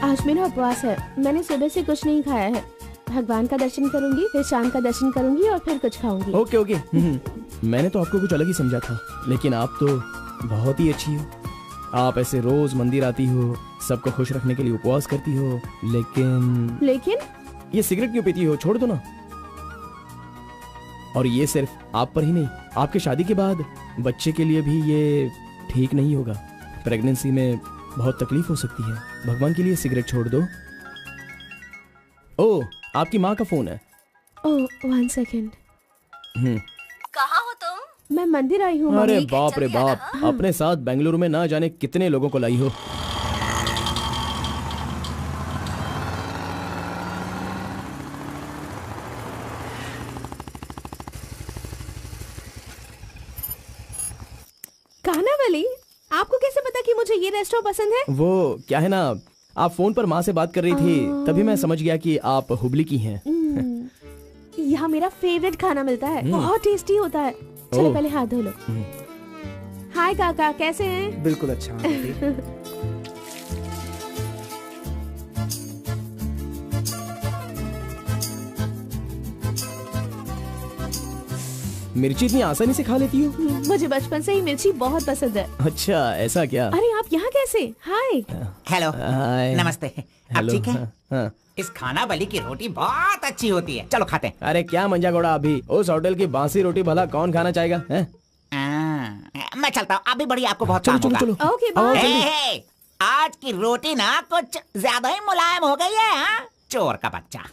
आज मेरा उपवास है। मैंने सुबह से कुछ नहीं खाया है। भगवान का दर्शन करूंगी, फिर शाम का दर्शन करूंगी और फिर कुछ खाऊंगी। Okay okay. मैंने तो आपको कुछ अलग ही समझा था, लेकिन आप तो बहुत ही अच्छी हो। आप ऐसे रोज मंदिर आती हो, सबको खुश रखने के लिए उपवास करती हो, लेकिन ये सिगरेट क्यों पीती हो? छोड़ दो ना। और ये सिर्फ आप पर ही नहीं, आपके शादी के बाद बच्चे के लिए भी ये ठीक नहीं होगा। प्रेगनेंसी में बहुत तकलीफ हो सकती है। भगवान के लिए सिगरेट छोड़ दो। ओह, आपकी माँ का फोन है। ओह, 1 सेकेंड। कहाँ हो तुम? मैं मंदिर आई हूँ। अरे बाप रे बाप, अपने साथ बेंगलुरु में ना जाने कितने लोगों को लाई हो। कानावली, आपको कैसे पता कि मुझे ये रेस्टोरेंट पसंद है? वो क्या है ना, आप फोन पर माँ से बात कर रही थी, तभी मैं समझ गया कि आप हुबली की हैं। यहाँ मेरा फेवरेट खाना मिलता है, बहुत टेस्टी होता है। चलो पहले हाथ धो लो। हाय काका, कैसे हैं? बिल्कुल अच्छा। मिर्ची इतनी आसानी से खा लेती हो? मुझे बचपन से ही मिर्ची बहुत पसंद है। अच्छा, ऐसा क्या? अरे आप यहाँ कैसे? हाय। हेलो, हाय। नमस्ते। आप ठीक है? हाँ। इस खानावली की रोटी बहुत अच्छी होती है, चलो खाते हैं। अरे क्या मंजा घोड़ा, अभी उस होटल की बासी रोटी भला कौन खाना चाहेगा? हैं? मैं चलता हूँ, अभी बढ़िया, आपको बहुत चलो काम चलो होगा। चलो। Okay bye. हे, आज की रोटी ना कुछ ज्यादा ही मुलायम हो गई है। हाँ? चोर का बच्चा।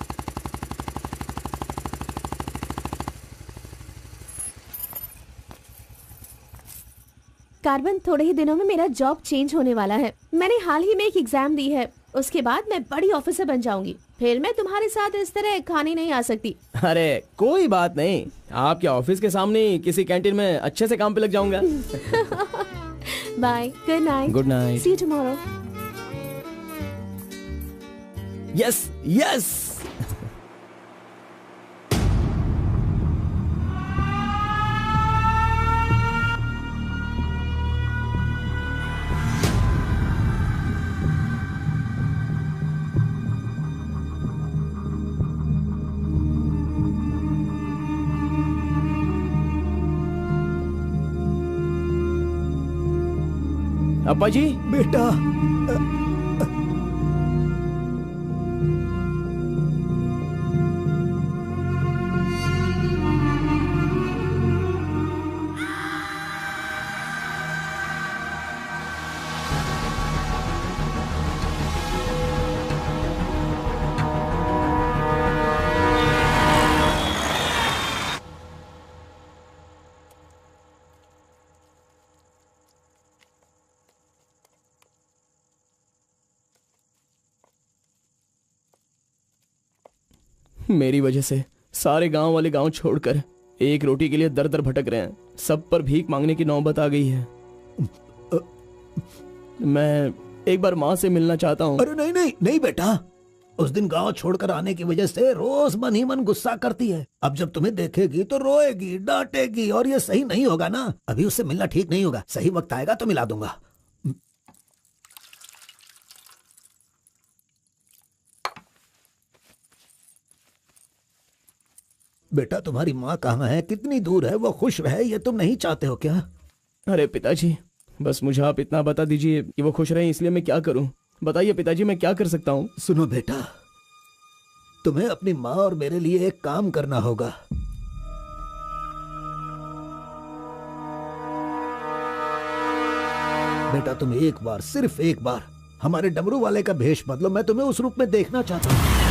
कार्बन, थोड़े ही दिनों में मेरा जॉब चेंज होने वाला है। मैंने हाल ही में एक एग्जाम दी है, उसके बाद मैं बड़ी ऑफिसर बन जाऊंगी। फिर मैं तुम्हारे साथ इस तरह खाने नहीं आ सकती। अरे कोई बात नहीं, आपके ऑफिस के सामने किसी कैंटीन में अच्छे से काम पे लग जाऊंगा। Bye, good night. Good night. See you tomorrow. Yes yes. अब्बा जी। बेटा, मेरी वजह से सारे गांव वाले गांव छोड़कर एक रोटी के लिए दर दर भटक रहे हैं। सब पर भीख मांगने की नौबत आ गई है। मैं एक बार माँ से मिलना चाहता हूँ। अरे नहीं नहीं नहीं बेटा, उस दिन गांव छोड़कर आने की वजह से रोज मन ही मन गुस्सा करती है। अब जब तुम्हें देखेगी तो रोएगी, डांटेगी, और ये सही नहीं होगा ना। अभी उससे मिलना ठीक नहीं होगा। सही वक्त आएगा तो मिला दूंगा। बेटा तुम्हारी माँ कहाँ है, कितनी दूर है, वो खुश रहे ये तुम नहीं चाहते हो क्या? अरे पिताजी, बस मुझे आप इतना बता दीजिए कि वो खुश रहे, इसलिए मैं क्या करूं? बताइए पिताजी, मैं क्या कर सकता हूं? सुनो बेटा, तुम्हें अपनी माँ और मेरे लिए एक काम करना होगा। बेटा तुम एक बार, सिर्फ एक बार हमारे डमरू वाले का भेष बदलो। मैं तुम्हें उस रूप में देखना चाहता हूँ।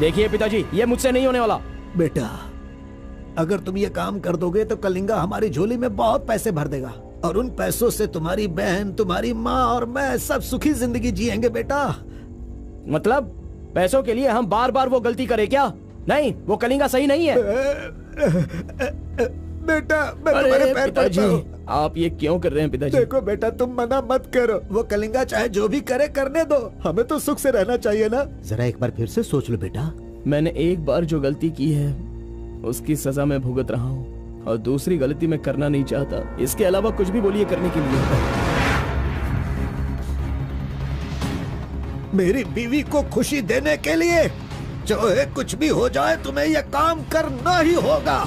देखिए पिताजी, ये मुझसे नहीं होने वाला। बेटा अगर तुम ये काम कर दोगे तो कलिंगा हमारी झोली में बहुत पैसे भर देगा, और उन पैसों से तुम्हारी बहन, तुम्हारी माँ और मैं सब सुखी जिंदगी जिएंगे। बेटा मतलब पैसों के लिए हम बार बार वो गलती करें क्या? नहीं, वो कलिंगा सही नहीं है। बेटा मैं तुम्हारे पैर पड़ता हूं। आप ये क्यों कर रहे हैं पिताजी? देखो बेटा, तुम मना मत करो। वो कलिंगा चाहे जो भी करे करने दो, हमें तो सुख से रहना चाहिए ना। जरा एक बार फिर से सोच लो बेटा। मैंने एक बार जो गलती की है उसकी सजा मैं भुगत रहा हूँ, और दूसरी गलती मैं करना नहीं चाहता। इसके अलावा कुछ भी बोलिए करने के लिए। मेरी बीवी को खुशी देने के लिए चाहे कुछ भी हो जाए, तुम्हें यह काम करना ही होगा।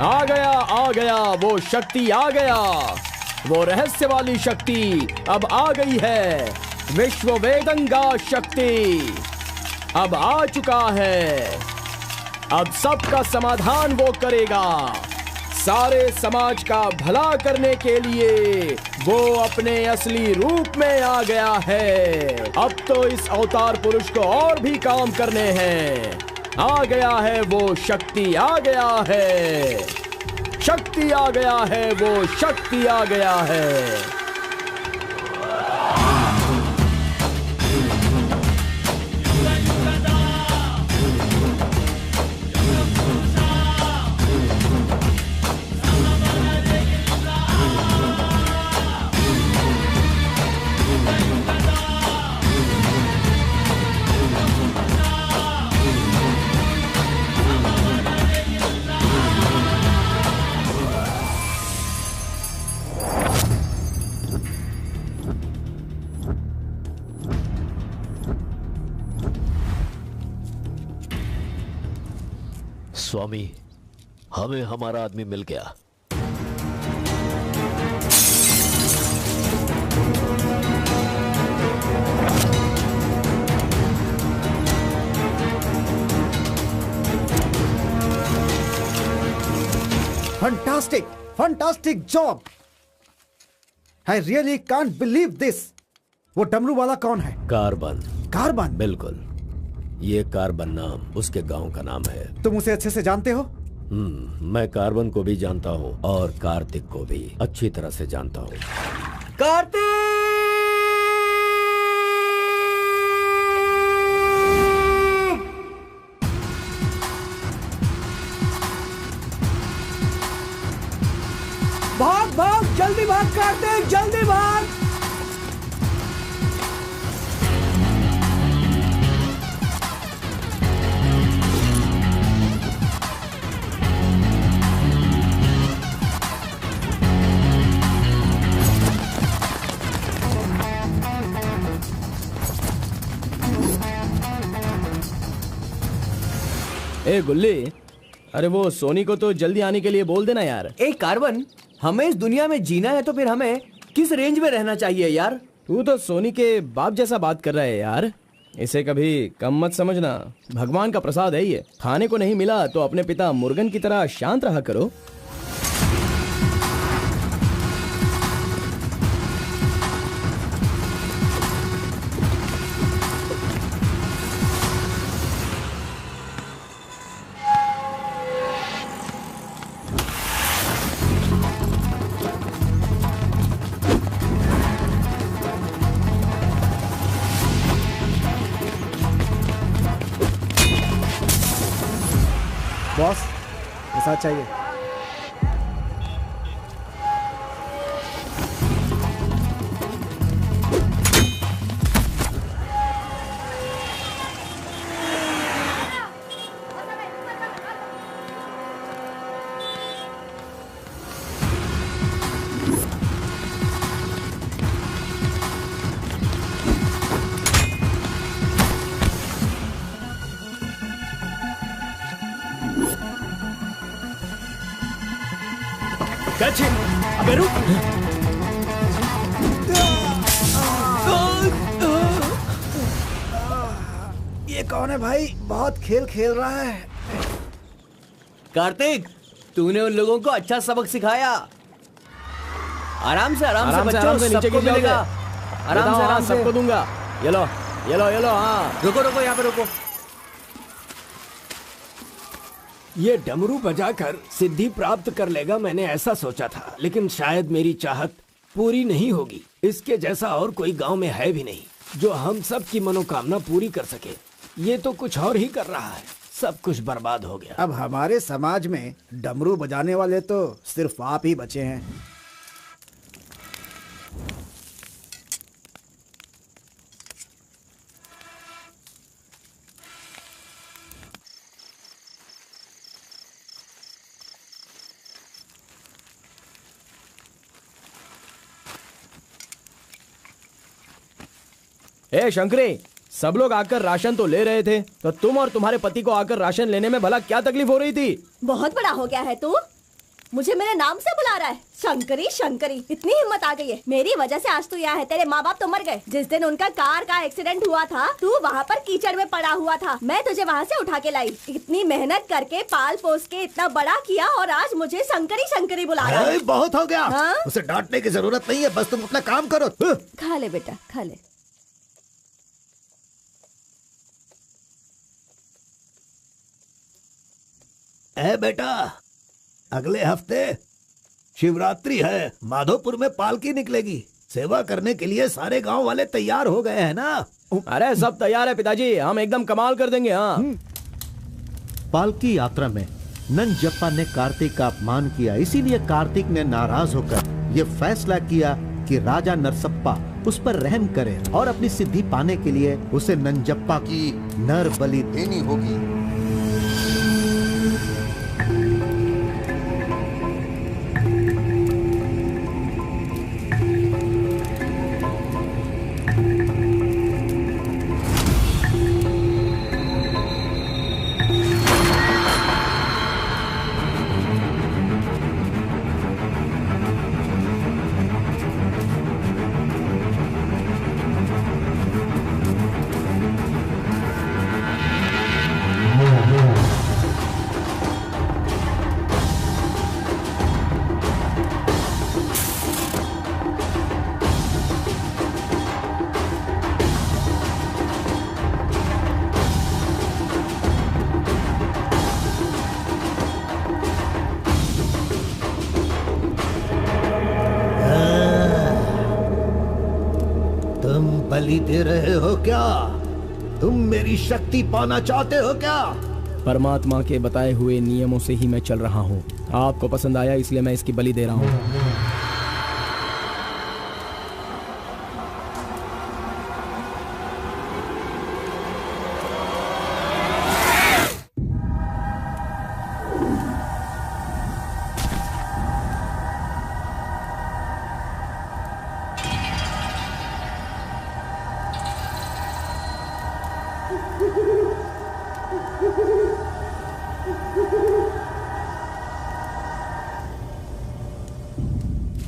आ गया वो शक्ति आ गया, वो रहस्य वाली शक्ति अब आ गई है। विश्व वेदंगा शक्ति अब आ चुका है। अब सबका समाधान वो करेगा। सारे समाज का भला करने के लिए वो अपने असली रूप में आ गया है। अब तो इस अवतार पुरुष को और भी काम करने हैं। आ गया है वो शक्ति, आ गया है शक्ति, आ गया है वो शक्ति, आ गया है। स्वामी, हमें हमारा आदमी मिल गया। Fantastic, fantastic job. I really can't believe this. वो डमरू वाला कौन है? कार्बन। कार्बन? बिल्कुल, ये कार्बन नाम उसके गांव का नाम है। तुम उसे अच्छे से जानते हो? मैं कार्बन को भी जानता हूँ और कार्तिक को भी अच्छी तरह से जानता हूँ। कार्तिक! भाग भाग, जल्दी भाग कार्तिक, जल्दी भाग। ए गुल्ली, अरे वो सोनी को तो जल्दी आने के लिए बोल देना यार। ए कार्बन, हमें इस दुनिया में जीना है तो फिर हमें किस रेंज में रहना चाहिए यार? तू तो सोनी के बाप जैसा बात कर रहा है यार। इसे कभी कम मत समझना, भगवान का प्रसाद है ये। खाने को नहीं मिला तो अपने पिता मुर्गन की तरह शांत रहा करो। बॉस, ऐसा चाहिए। अबे रुक। ये कौन है भाई? बहुत खेल खेल रहा है। कार्तिक, तूने उन लोगों को अच्छा सबक सिखाया। आराम से बच्चों, सबको मिलेगा। आराम से सबको दूंगा। ये लो, ये लो, ये लो। हाँ, रुको रुको, यहाँ पे रुको। ये डमरू बजाकर सिद्धि प्राप्त कर लेगा, मैंने ऐसा सोचा था, लेकिन शायद मेरी चाहत पूरी नहीं होगी। इसके जैसा और कोई गांव में है भी नहीं जो हम सब की मनोकामना पूरी कर सके। ये तो कुछ और ही कर रहा है, सब कुछ बर्बाद हो गया। अब हमारे समाज में डमरू बजाने वाले तो सिर्फ आप ही बचे हैं। ए शंकरी, सब लोग आकर राशन तो ले रहे थे, तो तुम और तुम्हारे पति को आकर राशन लेने में भला क्या तकलीफ हो रही थी? बहुत बड़ा हो गया है तू, मुझे मेरे नाम से बुला रहा है। शंकरी शंकरी, इतनी हिम्मत आ गई है। मेरी वजह से आज तू यहाँ है। तेरे माँ बाप तो मर गए। जिस दिन उनका कार का एक्सीडेंट हुआ था, तू वहाँ पर कीचड़ में पड़ा हुआ था। मैं तुझे वहाँ से उठा के लाई। इतनी मेहनत करके पाल पोस के इतना बड़ा किया और आज मुझे शंकरी शंकरी बुला रहा है। बहुत हो गया। हाँ? उसे डांटने की जरूरत नहीं है, बस तुम अपना काम करो। खा ले बेटा, खा ले। ए बेटा, अगले हफ्ते शिवरात्रि है, माधोपुर में पालकी निकलेगी। सेवा करने के लिए सारे गांव वाले तैयार हो गए हैं ना? अरे सब तैयार है पिताजी, हम एकदम कमाल कर देंगे। हाँ। पालकी यात्रा में नंजप्पा ने कार्तिक का अपमान किया, इसीलिए कार्तिक ने नाराज होकर ये फैसला किया कि राजा नरसप्पा उस पर रहम करे और अपनी सिद्धि पाने के लिए उसे नंजप्पा की नर बलि देनी होगी। बलि दे रहे हो क्या? तुम मेरी शक्ति पाना चाहते हो क्या? परमात्मा के बताए हुए नियमों से ही मैं चल रहा हूँ। आपको पसंद आया इसलिए मैं इसकी बलि दे रहा हूँ।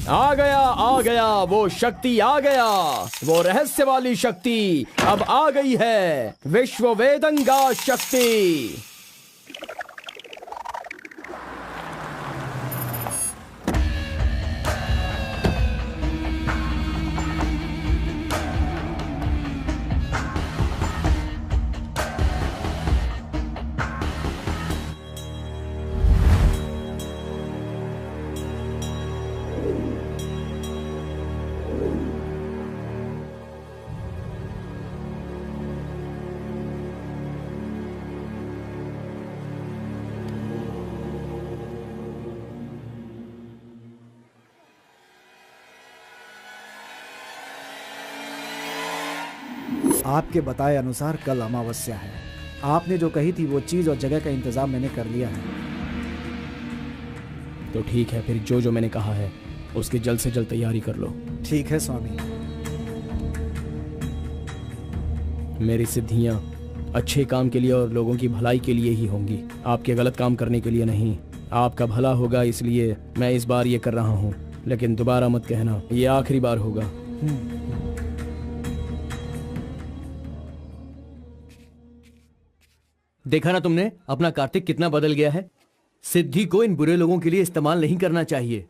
आ गया वो शक्ति, आ गया वो रहस्य वाली शक्ति, अब आ गई है विश्व वेदंगा शक्ति। आपके बताए अनुसार कल अमावस्या है। आपने जो कही थी वो चीज और जगह का इंतजाम मैंने कर लिया है। तो ठीक है, फिर जो जो मैंने कहा है उसकी जल्द से जल्द तैयारी कर लो। ठीक है स्वामी। मेरी सिद्धियां अच्छे काम के लिए और लोगों की भलाई के लिए ही होंगी, आपके गलत काम करने के लिए नहीं। आपका भला होगा इसलिए मैं इस बार ये कर रहा हूँ, लेकिन दोबारा मत कहना, ये आखिरी बार होगा। देखा ना तुमने अपना कार्तिक कितना बदल गया है। सिद्धि को इन बुरे लोगों के लिए इस्तेमाल नहीं करना चाहिए।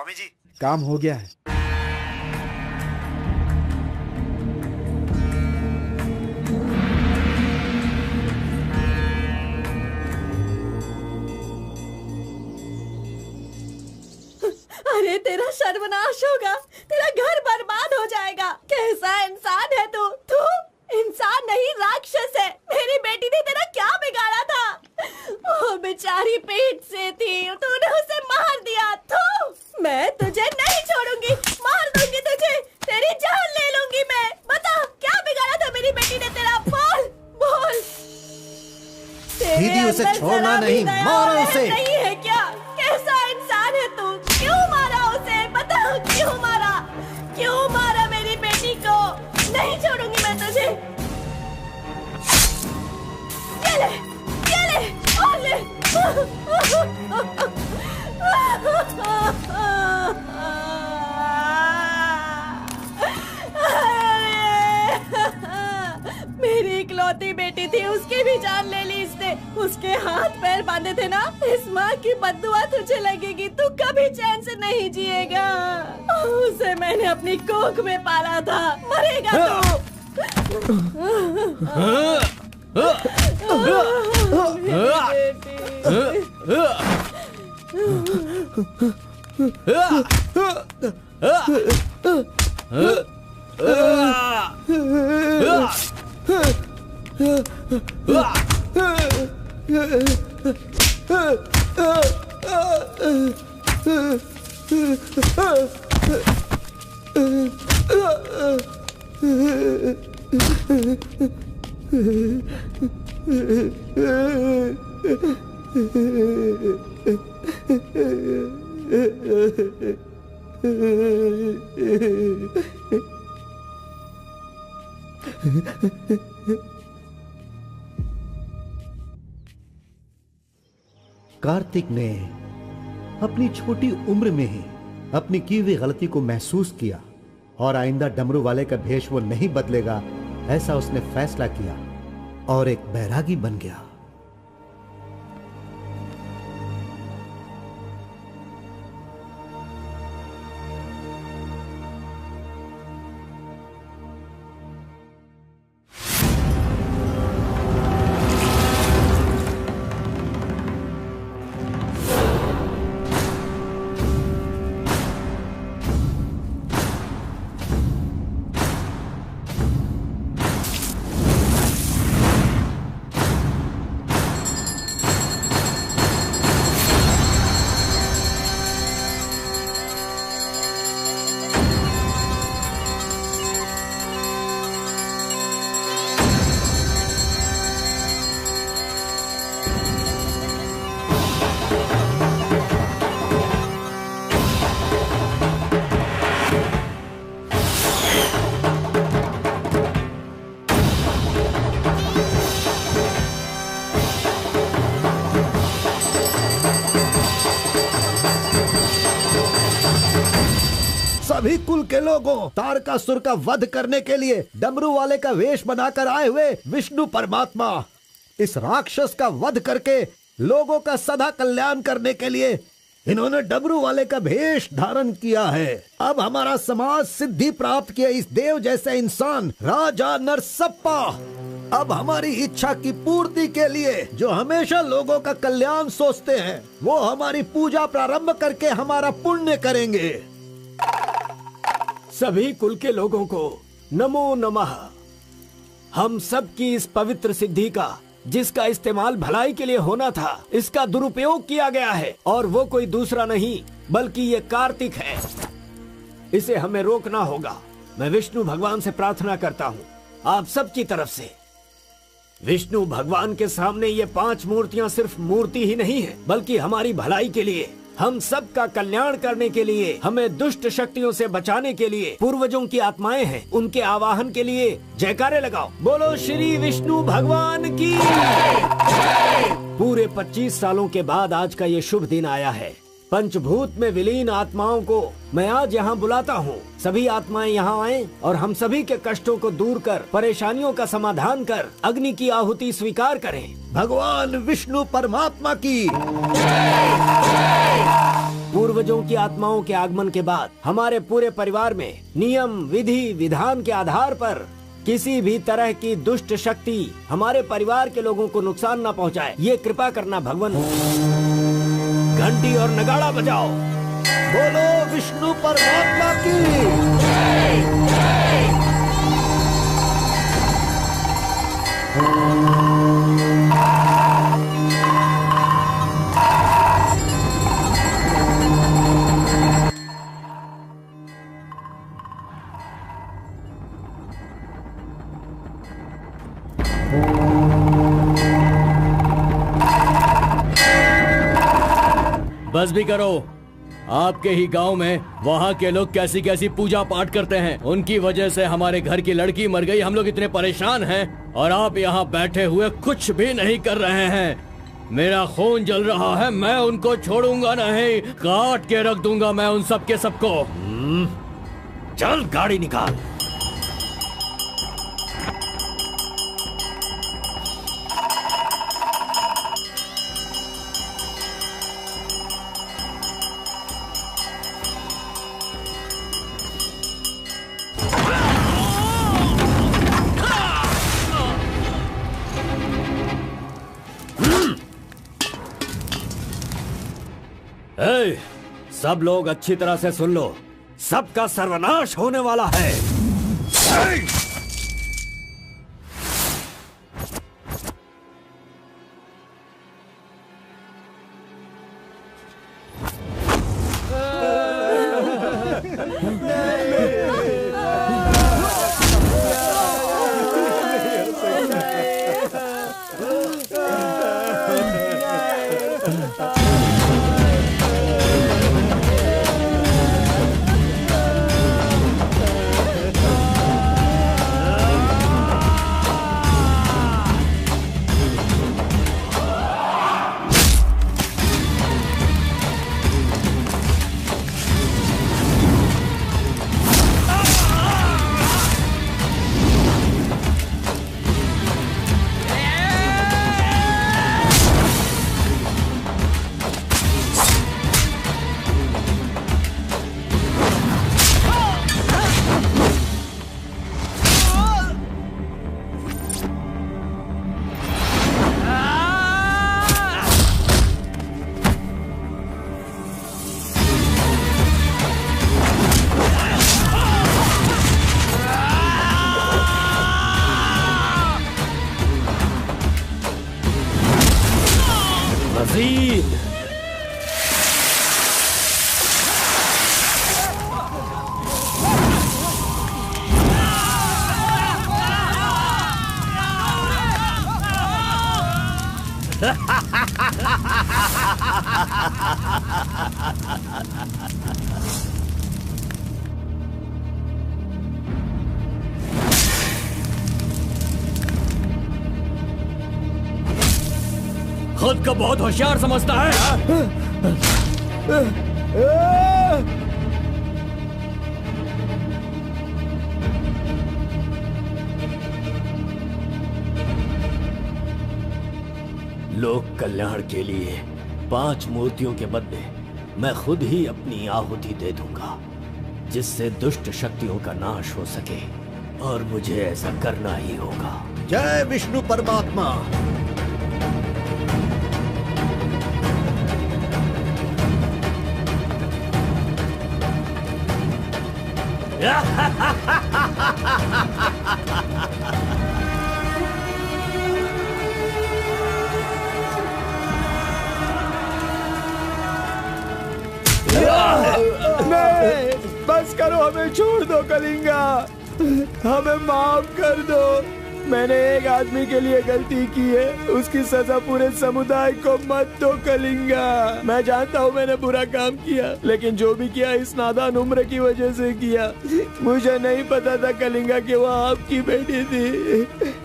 स्वामी जी, काम हो गया है। अरे तेरा सर्वनाश होगा, तेरा घर बर्बाद हो जाएगा। कैसा इंसान है तू? तू इंसान नहीं, राक्षस है। मेरी बेटी ने तेरा क्या बिगाड़ा था? वो बेचारी पेट से थी, तूने उसे मार दिया। तू, मैं तुझे नहीं छोड़ूंगी, मार दूंगी तुझे, तेरी जान ले लूंगी मैं। बता क्या बिगाड़ा था मेरी बेटी ने तेरा? बोल बोल। दीदी उसे छोड़ना नहीं, मारो उसे। नहीं है क्या? कैसा इंसान है तू? क्यों मारा उसे? बता क्यों मारा? क्यों मारा मेरी बेटी को? नहीं छोड़ूंगी मैं तुझे। ये ले और ले। मेरी इकलौती बेटी थी, उसकी भी जान ले ली इसने। उसके हाथ पैर बांधे थे ना, इस माँ की बद्दुआ तुझे लगेगी, तू कभी चैन से नहीं जिएगा। उसे मैंने अपनी कोख में पाला था, मरेगा तू। कार्तिक ने अपनी छोटी उम्र में ही अपनी की हुई गलती को महसूस किया और आइंदा डमरू वाले का भेष वो नहीं बदलेगा, ऐसा उसने फैसला किया और एक बैरागी बन गया। सभी कुल के लोगों, तारकासुर का वध करने के लिए डमरू वाले का वेश बनाकर आए हुए विष्णु परमात्मा इस राक्षस का वध करके लोगों का सदा कल्याण करने के लिए इन्होंने डमरू वाले का भेष धारण किया है। अब हमारा समाज सिद्धि प्राप्त किया इस देव जैसे इंसान राजा नरसप्पा अब हमारी इच्छा की पूर्ति के लिए जो हमेशा लोगों का कल्याण सोचते हैं, वो हमारी पूजा प्रारंभ करके हमारा पुण्य करेंगे। सभी कुल के लोगों को नमो नमः। हम सब की इस पवित्र सिद्धि का, जिसका इस्तेमाल भलाई के लिए होना था, इसका दुरुपयोग किया गया है और वो कोई दूसरा नहीं बल्कि ये कार्तिक है। इसे हमें रोकना होगा। मैं विष्णु भगवान से प्रार्थना करता हूँ आप सब की तरफ से। विष्णु भगवान के सामने ये 5 मूर्तियाँ सिर्फ मूर्ति ही नहीं है, बल्कि हमारी भलाई के लिए, हम सब का कल्याण करने के लिए, हमें दुष्ट शक्तियों से बचाने के लिए, पूर्वजों की आत्माएं हैं, उनके आवाहन के लिए जयकारे लगाओ। बोलो श्री विष्णु भगवान की। पूरे 25 सालों के बाद आज का ये शुभ दिन आया है। पंचभूत में विलीन आत्माओं को मैं आज यहाँ बुलाता हूँ। सभी आत्माएं यहाँ आएं और हम सभी के कष्टों को दूर कर, परेशानियों का समाधान कर, अग्नि की आहुति स्वीकार करें। भगवान विष्णु परमात्मा की पूर्वजों की आत्माओं के आगमन के बाद हमारे पूरे परिवार में नियम, विधि, विधान के आधार पर किसी भी तरह की दुष्ट शक्ति हमारे परिवार के लोगों को नुकसान न पहुंचाए, ये कृपा करना भगवान। घंटी और नगाड़ा बजाओ। बोलो विष्णु परमात्मा की जय। बस भी करो। आपके ही गांव में वहाँ के लोग कैसी कैसी पूजा पाठ करते हैं, उनकी वजह से हमारे घर की लड़की मर गई। हम लोग इतने परेशान हैं और आप यहाँ बैठे हुए कुछ भी नहीं कर रहे हैं। मेरा खून जल रहा है, मैं उनको छोड़ूंगा नहीं, काट के रख दूंगा मैं उन सब के सबको। चल गाड़ी निकाल। सब लोग अच्छी तरह से सुन लो, सबका सर्वनाश होने वाला है। खुद को बहुत होशियार समझता है। लोक कल्याण के लिए 5 मूर्तियों के बदले मैं खुद ही अपनी आहुति दे दूंगा, जिससे दुष्ट शक्तियों का नाश हो सके, और मुझे ऐसा करना ही होगा। जय विष्णु परमात्मा। नहीं, बस करो, हमें छोड़ दो कलिंगा, हमें माफ कर दो। मैंने एक आदमी के लिए गलती की है, उसकी सजा पूरे समुदाय को मत दो कलिंगा। मैं जानता हूँ मैंने बुरा काम किया, लेकिन जो भी किया इस नादान उम्र की वजह से किया। मुझे नहीं पता था कलिंगा कि वो आपकी बेटी थी।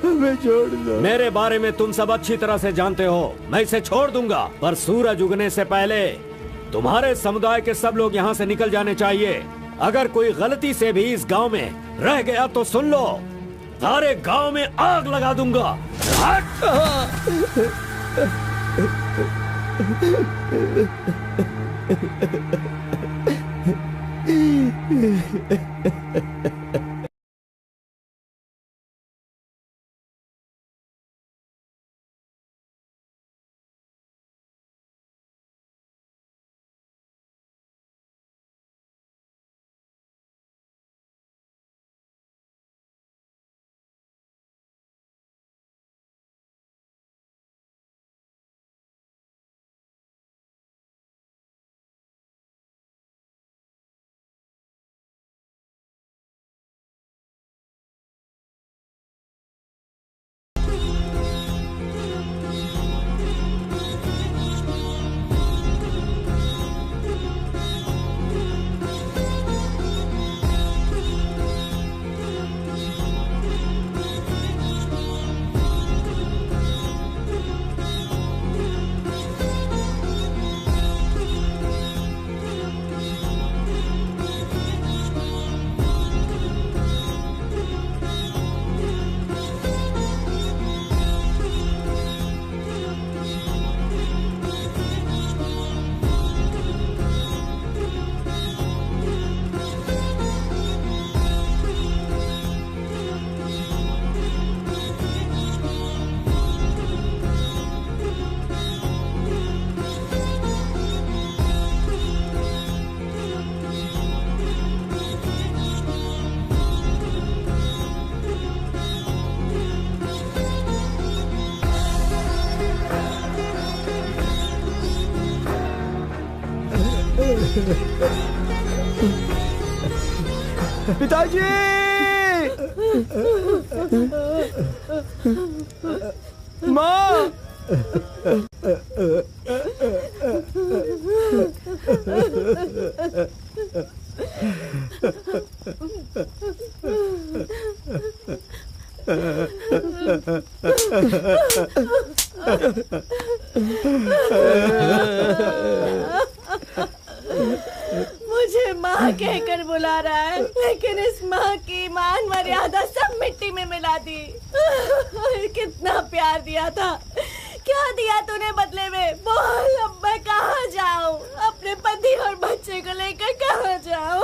हमें छोड़ दो। मेरे बारे में तुम सब अच्छी तरह से जानते हो, मैं इसे छोड़ दूंगा, पर सूरज उगने से पहले तुम्हारे समुदाय के सब लोग यहाँ से निकल जाने चाहिए। अगर कोई गलती से भी इस गांव में रह गया तो सुन लो, सारे गांव में आग लगा दूंगा। पिताजी! माँ! मुझे माँ कहकर बुला रहा है, लेकिन इस माँ की मान मर्यादा सब मिट्टी में मिला दी। कितना प्यार दिया था, क्या दिया तूने बदले में? बोल, अब मैं कहाँ जाऊँ? अपने पति और बच्चे को लेकर कहाँ जाऊँ?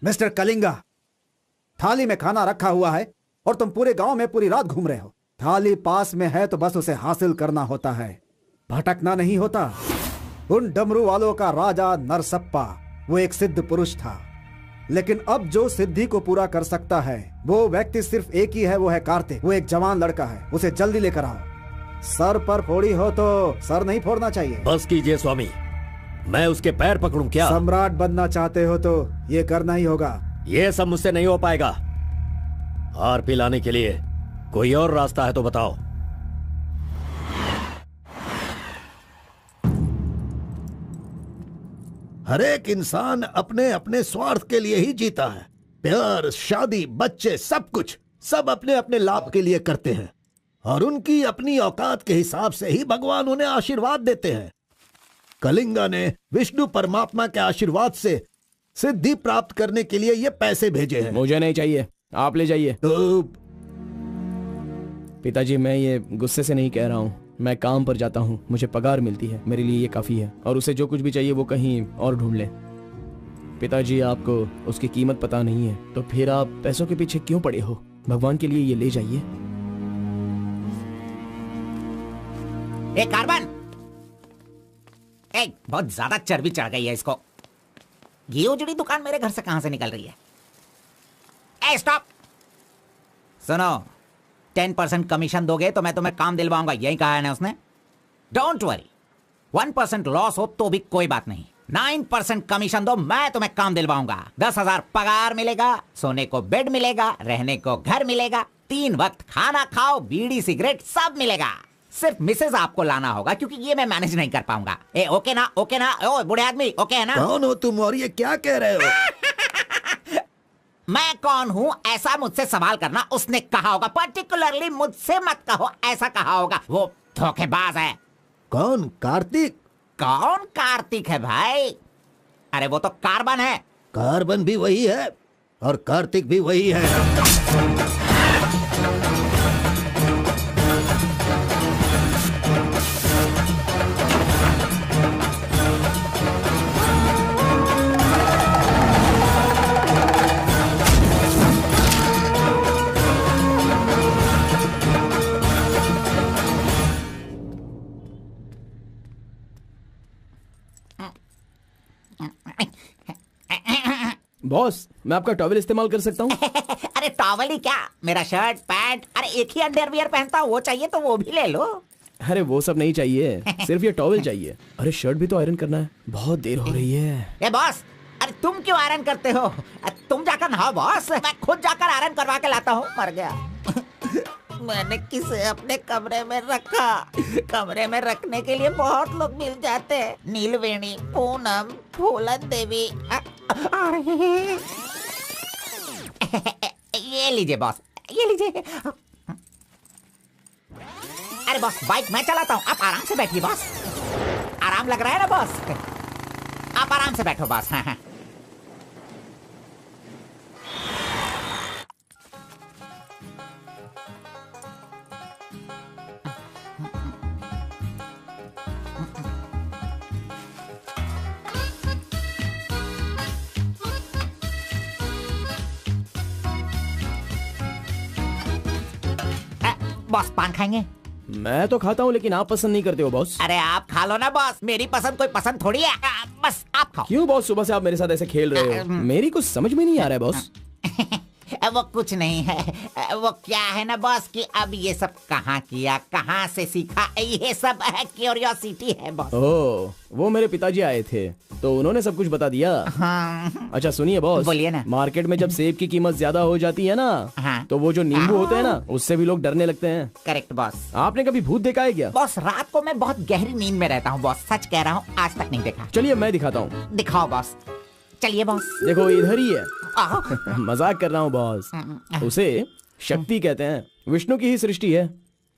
मिस्टर कलिंगा, थाली में खाना रखा हुआ है और तुम पूरे गांव में पूरी रात घूम रहे हो। थाली पास में है तो बस उसे हासिल करना होता है, भटकना नहीं होता। उन डमरू वालों का राजा नरसप्पा वो एक सिद्ध पुरुष था, लेकिन अब जो सिद्धि को पूरा कर सकता है वो व्यक्ति सिर्फ एक ही है, वो है कार्तिक। वो एक जवान लड़का है, उसे जल्दी लेकर आओ। सर पर फोड़ी हो तो सर नहीं फोड़ना चाहिए। बस कीजिए स्वामी, मैं उसके पैर पकड़ूं क्या? सम्राट बनना चाहते हो तो ये करना ही होगा। ये सब मुझसे नहीं हो पाएगा। हार पिलाने के लिए कोई और रास्ता है तो बताओ। हर एक इंसान अपने अपने स्वार्थ के लिए ही जीता है। प्यार, शादी, बच्चे, सब कुछ सब अपने अपने लाभ के लिए करते हैं और उनकी अपनी औकात के हिसाब से ही भगवान उन्हें आशीर्वाद देते हैं। कलिंगा ने विष्णु परमात्मा के आशीर्वाद से सिद्धि प्राप्त करने के लिए ये पैसे भेजे हैं। मुझे नहीं चाहिए, आप ले जाइए। तो पिताजी, मैं ये गुस्से से नहीं कह रहा हूँ। मैं काम पर जाता हूँ, मुझे पगार मिलती है, मेरे लिए ये काफी है। और उसे जो कुछ भी चाहिए वो कहीं और ढूंढ ले। पिताजी, आपको उसकी कीमत पता नहीं है, तो फिर आप पैसों के पीछे क्यों पड़े हो? भगवान के लिए ये ले जाइए। ए कार्बन, बहुत ज्यादा चर्बी चढ़ गई है इसको। ये उजड़ी दुकान मेरे घर से कहां से निकल रही है? ए स्टॉप, सुनो, 10% कमीशन दोगे तो मैं तुम्हें काम दिलवाऊंगा, यही कहा है ना उसने। डोंट वरी, 1% लॉस हो तो भी कोई बात नहीं, 9% कमीशन दो, मैं तुम्हें काम दिलवाऊंगा। 10,000 पगार मिलेगा, सोने को बेड मिलेगा, रहने को घर मिलेगा, 3 वक्त खाना खाओ, बीड़ी सिगरेट सब मिलेगा। सिर्फ मिसेज आपको लाना होगा क्योंकि ये मैं मैनेज नहीं कर पाऊंगा। ए ओके ना? ओके ना? ओ बूढ़े आदमी, ओके है ना? कौन हो तुम और ये क्या कह रहे हो? मैं कौन हूँ ऐसा मुझसे सवाल करना उसने कहा होगा। पर्टिकुलरली मुझसे मत कहो, ऐसा कहा होगा। वो धोखेबाज है। कौन? कार्तिक? कौन कार्तिक है भाई? अरे वो तो कार्बन है। कार्बन भी वही है और कार्तिक भी वही है। बॉस, मैं आपका टॉवल इस्तेमाल कर सकता हूँ? अरे टॉवल ही क्या, मेरा शर्ट पैंट, अरे एक ही अंडरवियर पहनता हूँ, वो चाहिए तो वो भी ले लो। अरे वो सब नहीं चाहिए, सिर्फ ये टॉवल चाहिए। अरे शर्ट भी तो आयरन करना है, बहुत देर हो रही है। ए बॉस, अरे तुम क्यों आयरन करते हो? तुम जाकर नहाओ बॉस, मैं खुद जाकर आयरन करवा के लाता हूँ। मर गया। मैंने किसे अपने कमरे में रखा? कमरे में रखने के लिए बहुत लोग मिल जाते हैं। नीलवेणी, पूनम, फूलन देवी। ये लीजिए बॉस, ये लीजिए। अरे बॉस, बाइक मैं चलाता हूँ, आप आराम से बैठिए बॉस। आराम लग रहा है ना बॉस? आप आराम से बैठो बॉस। हाँ हाँ। बॉस पान खाएंगे? मैं तो खाता हूँ लेकिन आप पसंद नहीं करते हो बॉस। अरे आप खा लो ना बॉस, मेरी पसंद कोई पसंद थोड़ी है। बस आप खाओ। क्यों बॉस, सुबह से आप मेरे साथ ऐसे खेल रहे हो? मेरी कुछ समझ में नहीं आ रहा है बॉस। वो कुछ नहीं है, वो क्या है ना बॉस कि अब ये सब कहाँ किया, कहाँ से सीखा, ये सब क्यूरियोसिटी है बॉस। ओह, वो मेरे पिताजी आए थे तो उन्होंने सब कुछ बता दिया। हाँ। अच्छा सुनिए बॉस, बोलिए ना। मार्केट में जब सेब की कीमत ज्यादा हो जाती है ना, हाँ। तो वो जो नींबू होते हैं ना, उससे भी लोग डरने लगते हैं। Correct boss. आपने कभी भूत देखा है क्या? बॉस रात को मैं बहुत गहरी नींद में रहता हूँ बॉस, सच कह रहा हूँ, आज तक नहीं देखा। चलिए मैं दिखाता हूँ। दिखाओ बॉस। चलिए बॉस। देखो इधर ही है। मजाक कर रहा हूँ बॉस। उसे शक्ति कहते हैं, विष्णु की ही सृष्टि है।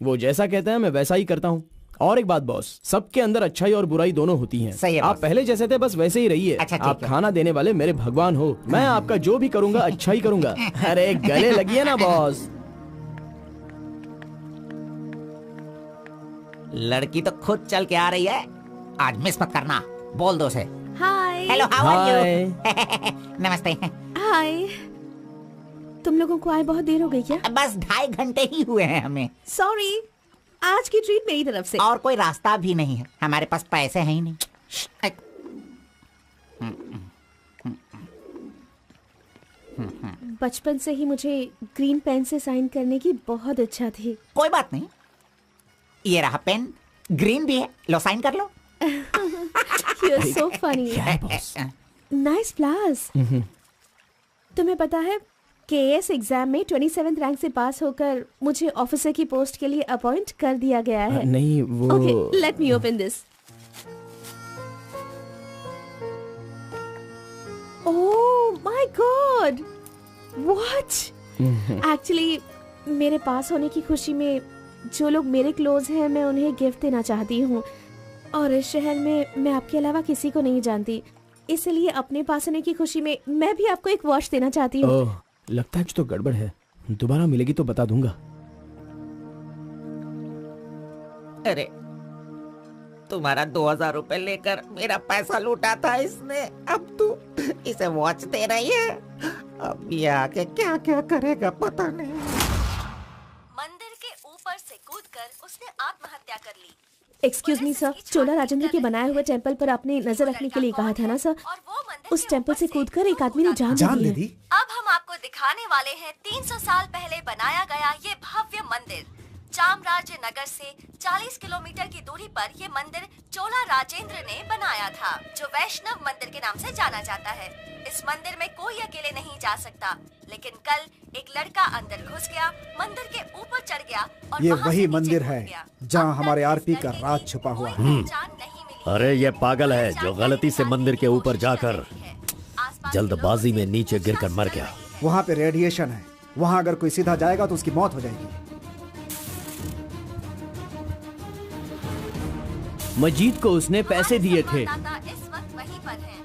वो जैसा कहते हैं मैं वैसा ही करता हूँ। और एक बात बॉस, सबके अंदर अच्छाई और बुराई दोनों होती हैं। सही है आप बॉस। पहले जैसे थे बस वैसे ही रहिए। अच्छा, आप खाना देने वाले मेरे भगवान हो, मैं आपका जो भी करूंगा अच्छा ही करूंगा। अरे गले लगिए ना बॉस। लड़की तो खुद चल के आ रही है, आज मिस मत करना। बोल दो से hi. Hello, how are you? नमस्ते। हाय। तुम लोगों को आए बहुत देर हो गई क्या? बस 2.5 घंटे ही हुए हैं हमें। सॉरी, आज की ट्रीट मेरी तरफ से। और कोई रास्ता भी नहीं है, हमारे पास पैसे हैं ही नहीं। बचपन से ही मुझे ग्रीन पेन से साइन करने की बहुत इच्छा थी। कोई बात नहीं, ये रहा पेन, ग्रीन भी है, लो साइन कर लो। You're so funny. Nice flowers. तुम्हें पता है केएस एग्जाम में 27th रैंक से पास होकर मुझे ऑफिसर की पोस्ट के लिए अपॉइंट कर दिया गया है। नहीं वो। Okay, let me open this. Oh my God! What? Actually, मेरे पास होने की खुशी में जो लोग मेरे क्लोज हैं मैं उन्हें गिफ्ट देना चाहती हूँ, और इस शहर में मैं आपके अलावा किसी को नहीं जानती, इसलिए अपने पास होने की खुशी में मैं भी आपको एक वॉच देना चाहती हूँ। ओह, लगता है कुछ तो गड़बड़ है, दोबारा मिलेगी तो बता दूंगा। अरे तुम्हारा 2000 रुपए लेकर मेरा पैसा लूटा था इसने, अब तू इसे वॉच दे रही है। अब ये आके क्या क्या करेगा पता नहीं। मंदिर के ऊपर से कूदकर उसने आत्महत्या कर ली। एक्सक्यूज मी सर, चोला राजेंद्र के बनाए हुए टेंपल पर आपने नजर रखने के लिए कहा था ना सर? उस टेंपल से कूदकर एक आदमी ने जान ले दी। अब हम आपको दिखाने वाले हैं 300 साल पहले बनाया गया ये भव्य मंदिर। चामराज नगर से 40 किलोमीटर की दूरी पर ये मंदिर चोला राजेंद्र ने बनाया था, जो वैष्णव मंदिर के नाम से जाना जाता है। इस मंदिर में कोई अकेले नहीं जा सकता, लेकिन कल एक लड़का अंदर घुस गया, मंदिर के ऊपर चढ़ गया और ये वहाँ वही से मंदिर नीचे है कूद गया। जहाँ हमारे आरपी का राज छुपा हुआ है। अरे ये पागल है जो गलती से मंदिर के ऊपर जाकर जल्दबाजी में नीचे गिरकर मर गया। वहाँ पे रेडिएशन है, वहाँ अगर कोई सीधा जाएगा तो उसकी मौत हो जाएगी। मजीद को उसने पैसे दिए थे।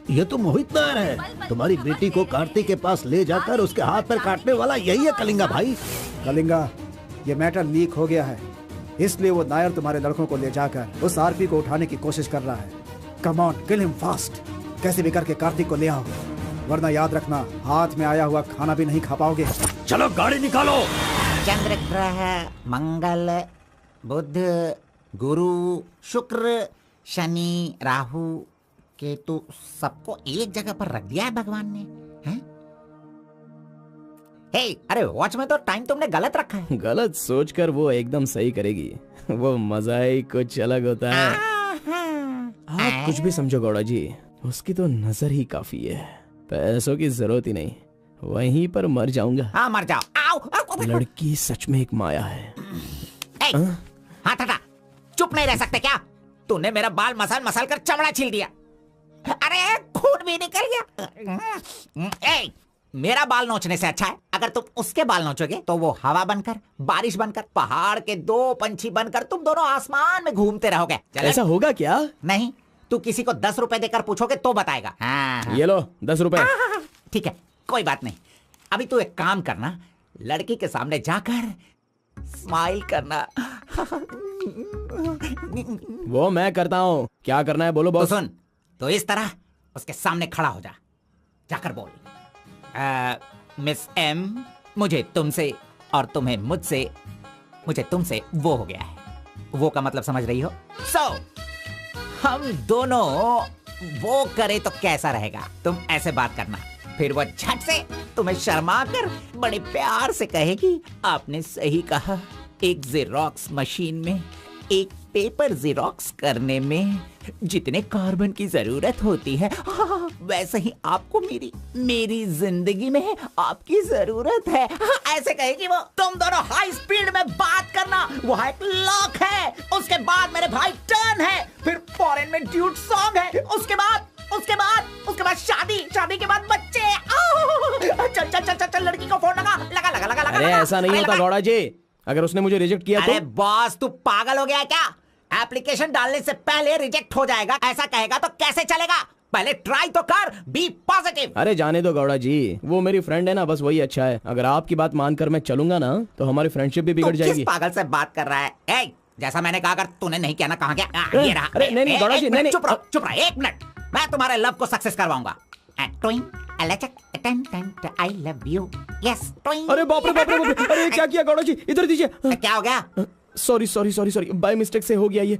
ये तो मोहित नायर है, तुम्हारी बेटी को कार्तिक के पास ले जाकर उसके हाथ पर काटने वाला यही है कलिंगा भाई। कलिंगा, ये मैटर लीक हो गया है, इसलिए वो नायर तुम्हारे लड़कों को ले जाकर उस आरपी को उठाने की कोशिश कर रहा है। Come on, kill him fast. कैसे भी करके कार्तिक को ले आओ, वरना याद रखना हाथ में आया हुआ खाना भी नहीं खा पाओगे। चलो गाड़ी निकालो। चंद्र ग्रह, मंगल, बुध, गुरु, शुक्र, शनि, राहु, केतु, सबको एक जगह पर रख दिया है भगवान ने, हैं? हे, अरे वॉच में तो टाइम तुमने गलत रखा है। गलत सोचकर वो एकदम सही करेगी। वो मजा ही कुछ अलग होता है। आप कुछ भी समझो गौड़ा जी, उसकी तो नजर ही काफी है, पैसों की जरूरत ही नहीं। वहीं पर मर जाऊंगा। हाँ मर जाओ। आओ, आओ। लड़की सच में एक माया है। हाँ टाटा, चुप नहीं रह सकते क्या? तूने मेरा बाल मसल मसल कर चमड़ा छील दिया। अरे खून भी निकल गया। ए, मेरा बाल नोचने से अच्छा है अगर तुम उसके बाल नोचोगे तो वो हवा बनकर, बारिश बनकर, पहाड़ के 2 पंछी बनकर तुम दोनों आसमान में घूमते रहोगे। ऐसा होगा क्या? नहीं, तू किसी को 10 रुपए देकर पूछोगे तो बताएगा। हाँ। ये लो 10 रुपए। ठीक है, कोई बात नहीं। अभी तू एक काम करना, लड़की के सामने जाकर स्माइल करना। वो मैं करता हूँ, क्या करना है बोलो बॉस। तो सुन, तो इस तरह उसके सामने खड़ा हो जा, जाकर बोल, मिस एम, मुझे तुमसे और तुम्हें मुझसे, मुझे तुमसे वो हो गया है। वो का मतलब समझ रही हो? हम दोनों वो करे तो कैसा रहेगा? तुम ऐसे बात करना, फिर वो झट से तुम्हें शर्मा कर बड़े प्यार से कहेगी, आपने सही कहा, एक जेरोक्स मशीन में एक पेपर जेरोक्स करने में जितने कार्बन की जरूरत होती है, वैसे ही आपको मेरी जिंदगी में आपकी जरूरत है। ऐसे कहेगी वो। तुम दोनों हाई स्पीड में बात करना, वहाँ एक लॉक है, उसके बाद मेरे भाई टर्न है, फिर फॉरेन में ड्यूट सॉन्ग है, उसके बाद शादी के बाद बच्चे। चल लड़की को फोन लगा। अरे ऐसा नहीं होता गौड़ा जी, अगर उसने मुझे रिजेक्ट किया तो। अरे बॉस, तू पागल हो गया है क्या? एप्लीकेशन डालने से पहले रिजेक्ट हो जाएगा, ऐसा कहेगा तो कैसे चलेगा? पहले ट्राई तो कर, बी पॉजिटिव। अरे जाने दो गौड़ा जी, वो मेरी फ्रेंड है ना, बस वही अच्छा है। अगर आपकी बात मानकर मैं चलूंगा ना तो हमारी फ्रेंडशिप भी बिगड़ जाएगी। किस पागल से बात कर रहा है? ए, जैसा मैंने कहा, अगर तूने नहीं किया ना, कहाँ गया? ये रहा। अरे नहीं गौड़ा जी, नहीं। चुप रहो, 1 मिनट, मैं तुम्हारे लव को सक्सेस करवाऊंगा। I love you. Yes. अरे बाप रे। अरे क्या किया गौड़ा जी, इधर दीजिए। क्या हो गया? सॉरी, बाय मिस्टेक से हो गया ये।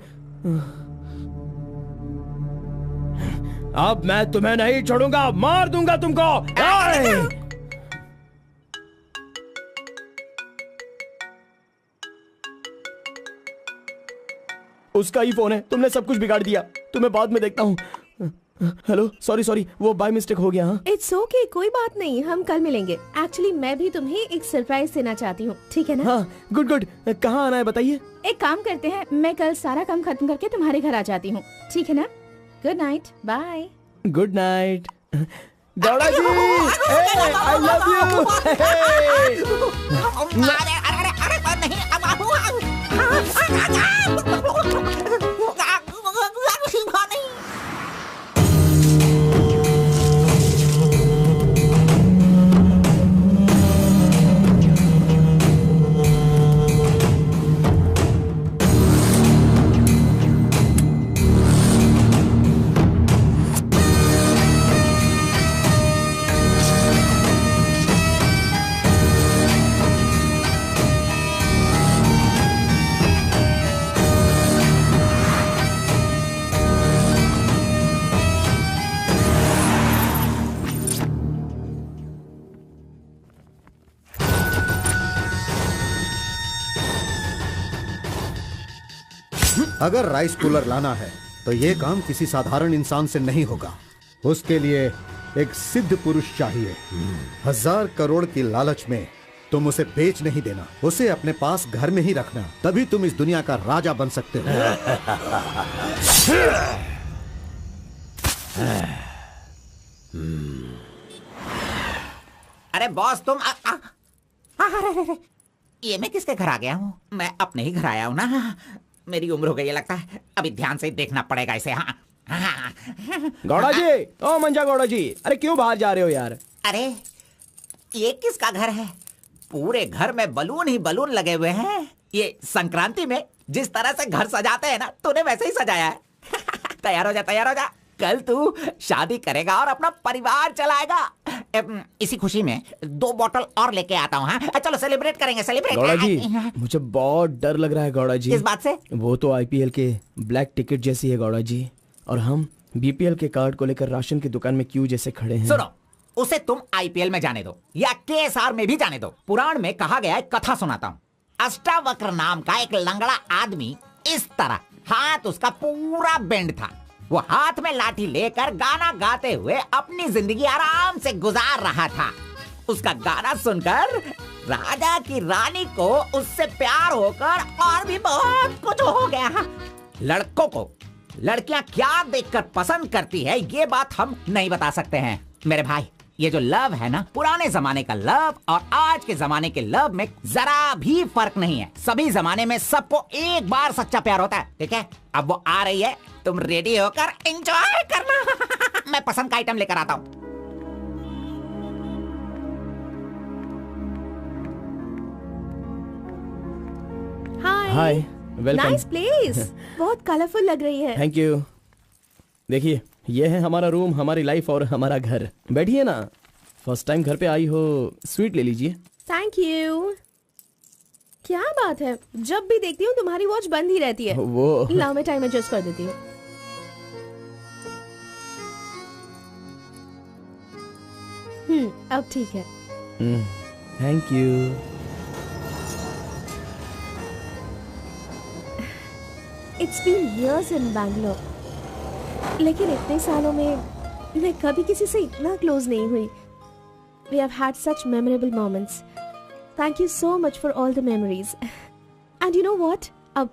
अब मैं तुम्हें नहीं छोड़ूंगा, मार दूंगा तुमको। उसका ही फोन है, तुमने सब कुछ बिगाड़ दिया। तुम्हें बाद में देखता हूँ। हेलो, सॉरी, वो बाय मिस्टेक हो गया। इट्स ओके, कोई बात नहीं, हम कल मिलेंगे। एक्चुअली मैं भी तुम्हें एक सरप्राइज देना चाहती हूँ, ठीक है ना? हाँ, गुड। कहाँ आना है बताइए? एक काम करते हैं, मैं कल सारा काम खत्म करके तुम्हारे घर आ जाती हूँ, ठीक है ना? Good night, bye. Good night Gowda ji, I love you. अरे नहीं, अगर राइस कूलर लाना है तो ये काम किसी साधारण इंसान से नहीं होगा। उसके लिए एक सिद्ध पुरुष चाहिए। 1000 करोड़ की लालच में तुम उसे बेच नहीं देना, उसे अपने पास घर में ही रखना, तभी तुम इस दुनिया का राजा बन सकते हो। अरे बॉस तुम ये मैं किसके घर आ गया हूँ? मैं अपने ही घर आया हूँ ना। मेरी उम्र हो गई है लगता है, अभी ध्यान से देखना पड़ेगा इसे। हाँ गौड़ा जी, ओ मंजा गौड़ा जी, अरे क्यों बाहर जा रहे हो यार? अरे ये किसका घर है? पूरे घर में बलून ही बलून लगे हुए हैं। ये संक्रांति में जिस तरह से घर सजाते हैं ना, तूने वैसे ही सजाया है। तैयार हो जा, तैयार हो जा। कल तू शादी करेगा और अपना परिवार चलाएगा। इसी खुशी में 2 बॉटल और लेके आता हूँ। हाँ चलो सेलिब्रेट करेंगे, सेलिब्रेट। गौड़ा जी, मुझे बहुत डर लग रहा है गौड़ा जी। इस बात से? वो तो आईपीएल के ब्लैक टिकट जैसी है गौड़ा जी, और हम बीपीएल के कार्ड को लेकर राशन की दुकान में क्यों जैसे खड़े हैं। सुनो, उसे तुम आईपीएल में जाने दो या केएसआर में भी जाने दो। पुराण में कहा गया है, कथा सुनाता हूँ। अष्टावक्र नाम का एक लंगड़ा आदमी, इस तरह हाथ उसका पूरा बेंड था। वो हाथ में लाठी लेकर गाना गाते हुए अपनी जिंदगी आराम से गुजार रहा था। उसका गाना सुनकर राजा की रानी को उससे प्यार होकर और भी बहुत कुछ हो गया। लड़कों को लड़कियां क्या देखकर पसंद करती है, ये बात हम नहीं बता सकते हैं मेरे भाई। ये जो लव है ना, पुराने जमाने का लव और आज के जमाने के लव में जरा भी फर्क नहीं है। सभी जमाने में सबको एक बार सच्चा प्यार होता है, ठीक है? अब वो आ रही है, तुम रेडी होकर एंजॉय करना। मैं पसंद का आइटम लेकर आता हूँ। हाय, वेलकम। नाइस प्लेस, बहुत कलरफुल लग रही है। Thank you. देखिए, ये है हमारा रूम, हमारी लाइफ और हमारा घर। बैठिए ना, फर्स्ट टाइम घर पे आई हो, स्वीट ले लीजिए। Thank you. क्या बात है, जब भी देखती हूँ तुम्हारी वॉच बंद ही रहती है। वो लाओ मैं टाइम एडजस्ट कर देती हूँ। अब ठीक है। Thank you. It's been years in Bangalore, लेकिन इतने सालों में मैं कभी किसी से इतना क्लोज नहीं हुई। We have had such memorable moments. Thank you so much for all the memories. And you know what? अब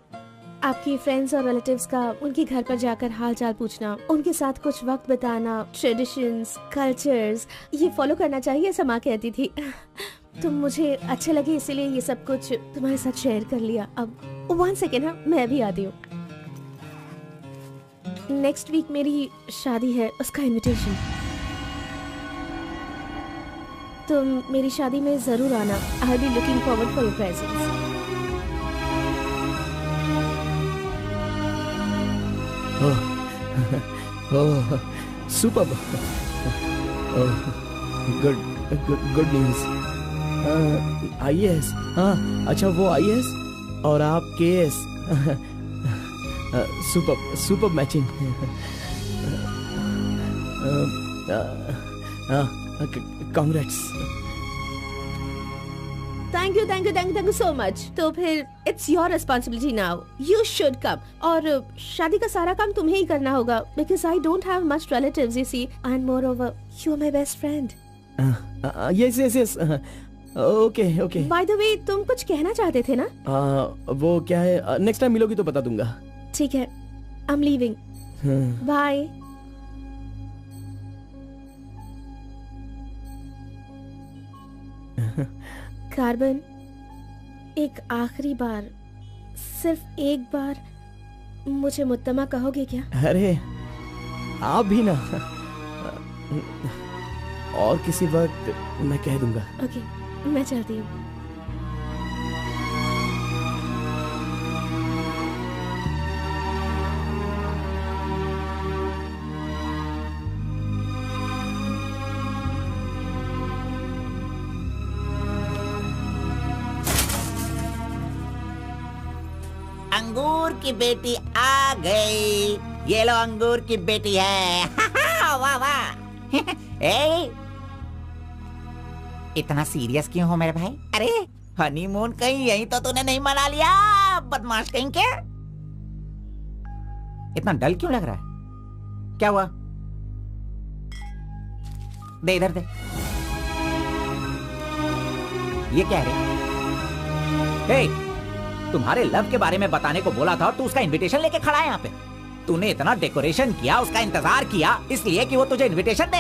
आपकी फ्रेंड्स और रिलेटिव्स का उनके घर पर जाकर हाल चाल पूछना, उनके साथ कुछ वक्त बिताना, ट्रेडिशंस, कल्चर्स, ये फॉलो करना चाहिए, ऐसा माँ कहती थी। तो मुझे अच्छे लगे, इसीलिए ये सब कुछ तुम्हारे साथ शेयर कर लिया। अब 1 सेकेंड, हाँ मैं भी आती हूँ। नेक्स्ट वीक मेरी शादी है, उसका इनविटेशन। तुम मेरी शादी में जरूर आना। I will be looking forward for your presence. Superb. Good news. IAS, हाँ अच्छा, वो आईएएस और आप KS. Superb matching. Congrats. Thank you so much. तो फिर it's your responsibility now, you should come. और शादी का सारा काम तुम्हें ही करना होगा, because I don't have much relatives, you see, and moreover you are my best friend. Yes. Okay. By the way, तुम कुछ कहना चाहते थे ना? वो क्या है, नेक्स्ट टाइम मिलोगी तो बता दूंगा। ठीक है, I am leaving, bye. Carbon, एक आखिरी बार, सिर्फ एक बार मुझे मुत्तमा कहोगे क्या? अरे आप भी ना, और किसी वक्त मैं कह दूंगा। ओके, मैं चलती हूँ। अंगूर की बेटी आ गई। ये लो, अंगूर की बेटी है। वाह वाह। ए, इतना सीरियस क्यों हो मेरे भाई? अरे हनीमून कहीं यहीं तो तूने नहीं मना लिया, बदमाश कहीं के? इतना डल क्यों लग रहा है? क्या हुआ? दे इधर दे। ये क्या है? हे, तुम्हारे लव के बारे में बताने को बोला था और तू उसका इनविटेशन लेके खड़ा है यहाँ पे। तूने इतना डेकोरेशन किया, उसका इंतजार किया इसलिए कि वो तुझे इनविटेशन दे।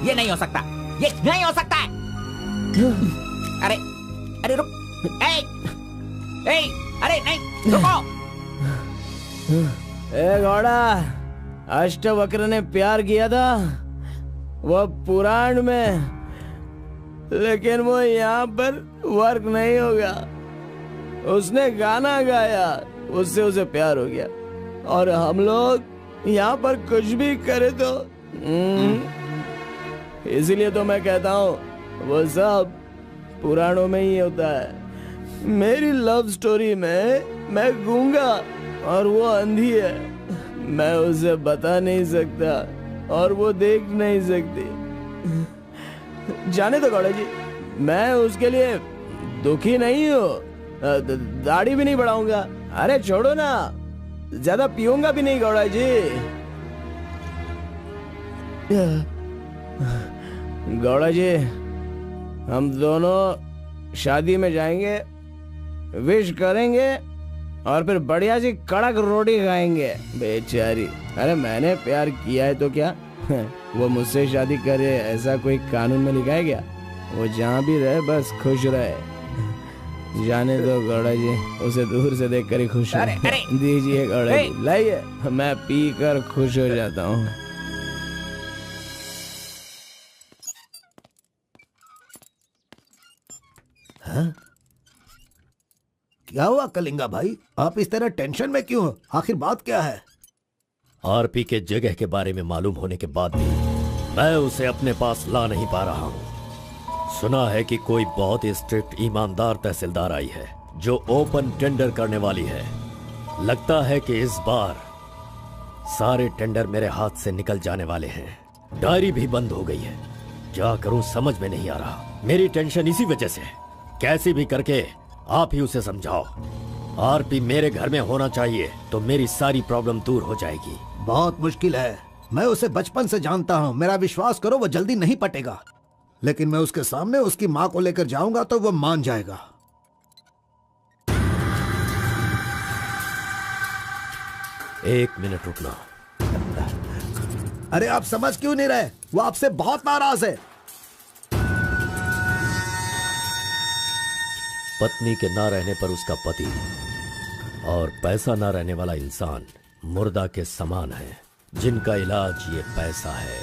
ये नहीं हो सकता, ये नहीं हो सकता है। अरे अरे रुक, अरे नहीं रुको। ए घोड़ा, अष्टवक्र ने प्यार किया था वो पुराण में, लेकिन वो यहाँ पर वर्क नहीं होगा। उसने गाना गाया, उससे उसे प्यार हो गया, और हम लोग यहाँ पर कुछ भी करे तो इसीलिए तो मैं कहता हूँ वो सब पुराणों में ही होता है। मेरी लव स्टोरी में मैं गूंगा और वो अंधी है, मैं उसे बता नहीं सकता और वो देख नहीं सकती। जाने दो गौड़ा जी, मैं उसके लिए दुखी नहीं हूँ, दाढ़ी भी नहीं बढ़ाऊंगा। अरे छोड़ो ना, ज्यादा पीऊंगा भी नहीं गौड़ा जी। गौड़ा जी, हम दोनों शादी में जाएंगे, विश करेंगे और फिर बढ़िया सी कड़क रोटी खाएंगे। बेचारी, अरे मैंने प्यार किया है तो क्या वो मुझसे शादी करे ऐसा कोई कानून में लिखा है क्या? वो जहाँ भी रहे बस खुश रहे। जाने दो गौड़ा जी, उसे दूर से देखकर ही खुश हो। दीजिए गौड़ा जी, लाइए, मैं पी कर खुश हो जाता हूँ। हाँ? क्या हुआ कलिंगा भाई, आप इस तरह टेंशन में क्यों हो? आखिर बात क्या है? आरपी के जगह के बारे में मालूम होने के बाद भी मैं उसे अपने पास ला नहीं पा रहा हूँ। सुना है कि कोई बहुत ही स्ट्रिक्ट ईमानदार तहसीलदार आई है जो ओपन टेंडर करने वाली है। लगता है कि इस बार सारे टेंडर मेरे हाथ से निकल जाने वाले हैं। डायरी भी बंद हो गई है, क्या करूं समझ में नहीं आ रहा। मेरी टेंशन इसी वजह से है। कैसे भी करके आप ही उसे समझाओ। आरपी मेरे घर में होना चाहिए तो मेरी सारी प्रॉब्लम दूर हो जाएगी। बहुत मुश्किल है, मैं उसे बचपन से जानता हूँ। मेरा विश्वास करो, वो जल्दी नहीं पटेगा, लेकिन मैं उसके सामने उसकी माँ को लेकर जाऊंगा तो वो मान जाएगा। एक मिनट रुकना। अरे आप समझ क्यों नहीं रहे? वो आपसे बहुत नाराज है। पत्नी के ना रहने पर उसका पति और पैसा ना रहने वाला इंसान मुर्दा के समान है, जिनका इलाज ये पैसा है।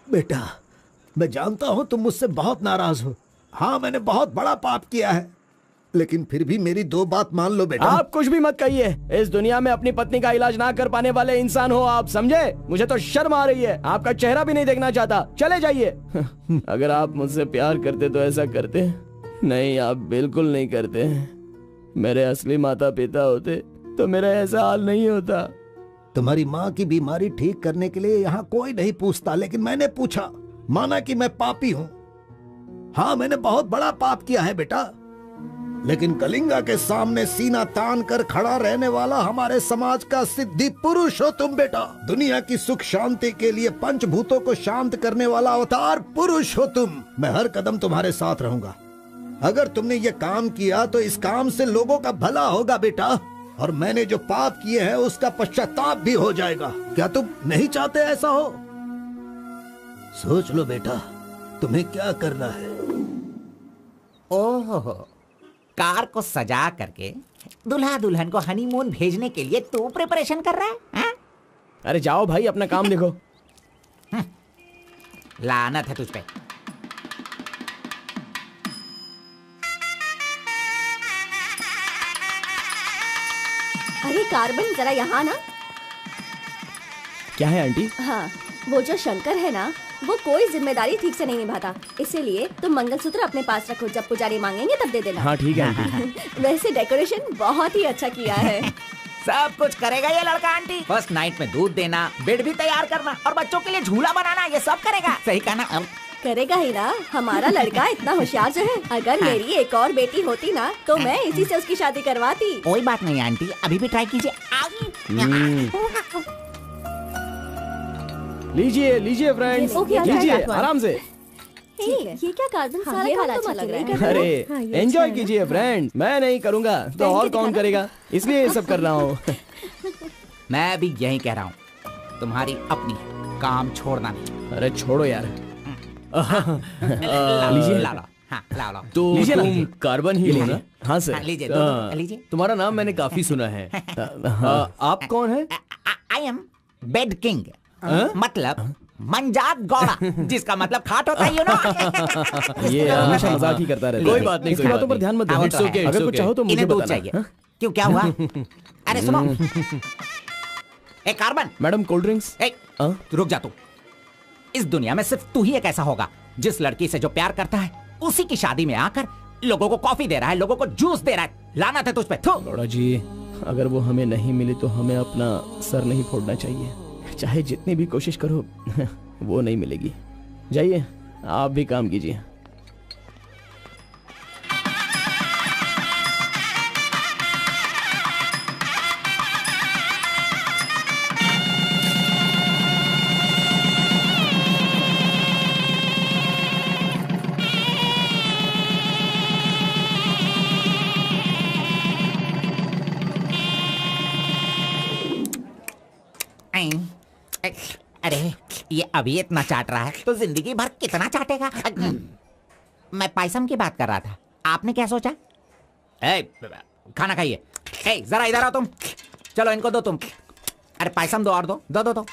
बेटा, मैं जानता हूं तुम मुझसे बहुत नाराज हो। हाँ, मैंने बहुत बड़ा पाप किया है, लेकिन फिर भी मेरी दो बात मान लो बेटा। आप कुछ भी मत कहिए। इस दुनिया में अपनी पत्नी का इलाज ना कर पाने वाले इंसान हो आप, समझे? मुझे तो शर्म आ रही है, आपका चेहरा भी नहीं देखना चाहता। चले जाइए। अगर आप मुझसे प्यार करते तो ऐसा करते। नहीं, आप बिल्कुल नहीं करते। मेरे असली माता पिता होते तो मेरा ऐसा हाल नहीं होता। तुम्हारी माँ की बीमारी ठीक करने के लिए यहाँ कोई नहीं पूछता, लेकिन मैंने पूछा, माना कि मैं पापी हूँ। हाँ, मैंने बहुत बड़ा पाप किया है बेटा, लेकिन कलिंगा के सामने सीना तान कर खड़ा रहने वाला हमारे समाज का सिद्धि पुरुष हो तुम बेटा। दुनिया की सुख शांति के लिए पंचभूतों को शांत करने वाला अवतार पुरुष हो तुम। मैं हर कदम तुम्हारे साथ रहूंगा। अगर तुमने ये काम किया तो इस काम से लोगों का भला होगा बेटा, और मैंने जो पाप किए हैं उसका पश्चाताप भी हो जाएगा। क्या तुम नहीं चाहते ऐसा हो? सोच लो बेटा, तुम्हें क्या करना है। ओहो, कार को सजा करके दुल्हा दुल्हन को हनीमून भेजने के लिए तू प्रिपरेशन कर रहा है, हा? अरे जाओ भाई, अपना काम देखो। लानत है तुझ पे। अरे कार्बन, जरा यहाँ ना। क्या है आंटी? हाँ, वो जो शंकर है ना, वो कोई जिम्मेदारी ठीक से नहीं निभाता, इसीलिए तुम मंगलसूत्र अपने पास रखो, जब पुजारी मांगेंगे तब दे देना। हाँ ठीक है आंटी। वैसे डेकोरेशन बहुत ही अच्छा किया है। सब कुछ करेगा ये लड़का आंटी। फर्स्ट नाइट में दूध देना, बेड भी तैयार करना और बच्चों के लिए झूला बनाना, ये सब करेगा। सही कहा ना? करेगा ही ना, हमारा लड़का इतना होशियार जो है। अगर मेरी एक और बेटी होती ना तो मैं इसी से उसकी शादी करवाती। कोई बात नहीं आंटी, अभी भी ट्राई कीजिए। लीजिए लीजिए फ्रेंड्स, लीजिए आराम से। ये क्या कार्बन सारा खाना अच्छा लग रहा है। अरे एंजॉय कीजिए फ्रेंड्स, मैं नहीं करूँगा तो और कौन करेगा, इसलिए ये सब कर रहा हूँ। मैं भी यही कह रहा हूँ, तुम्हारी अपनी काम छोड़ना नहीं। अरे छोड़ो यार। लीजिए ला लो। हाँ ला लो। तो तुम कार्बन ही हो ना? हाँ सर। लीजिए लीजिए। तुम्हारा नाम मैंने काफी सुना है। आप कौन है? आई एम बेड किंग, मतलब मंजात गौड़ा, जिसका मतलब खाट होता है, यू नो। ये हमेशा मजाक ही करता रहता है। कोई बात नहीं, इसकी बातों पर ध्यान मत देना। अगर कुछ चाहो तो मुझे दूध बताना। चाहिए। क्यों, क्या हुआ? अरे सुनो, ए कार्बन। Madam cold drinks. रुक जा तू। इस दुनिया में सिर्फ तू ही एक ऐसा होगा जिस लड़की से जो प्यार करता है उसी की शादी में आकर लोगों को कॉफी दे रहा है, लोगों को जूस दे रहा है। लानत है तुझ पे। गौड़ा जी, अगर वो हमें नहीं मिली तो हमें अपना सर नहीं फोड़ना चाहिए। चाहे जितनी भी कोशिश करो वो नहीं मिलेगी। जाइए आप भी काम कीजिए। अरे ये अभी इतना चाट रहा है तो जिंदगी भर कितना चाटेगा। मैं पायसम की बात कर रहा था, आपने क्या सोचा? खाना खाइए। जरा इधर आओ तुम। चलो इनको दो तुम। अरे पायसम दो और दो दो दो दो।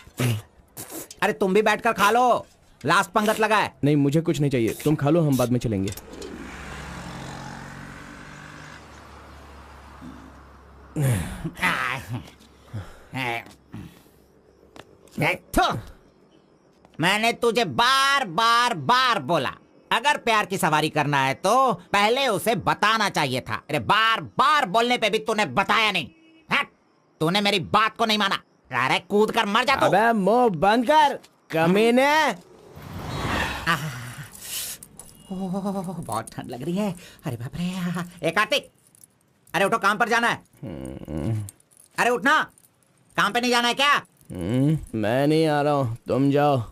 अरे तुम भी बैठकर खा लो, लास्ट पंगत लगा है। नहीं मुझे कुछ नहीं चाहिए, तुम खा लो, हम बाद में चलेंगे। मैंने तुझे बार बार बार बोला, अगर प्यार की सवारी करना है तो पहले उसे बताना चाहिए था। अरे बार बार बोलने पे भी तूने बताया नहीं। तूने मेरी बात को नहीं माना। अरे कूद कर मर जा तू। अबे मुंह बंद कर कमीने। बहुत ठंड लग रही है। अरे बाप रे। कार्तिक, अरे उठो, काम पर जाना है। अरे उठना, काम पे नहीं जाना है क्या? मैं नहीं आ रहा हूँ, तुम जाओ।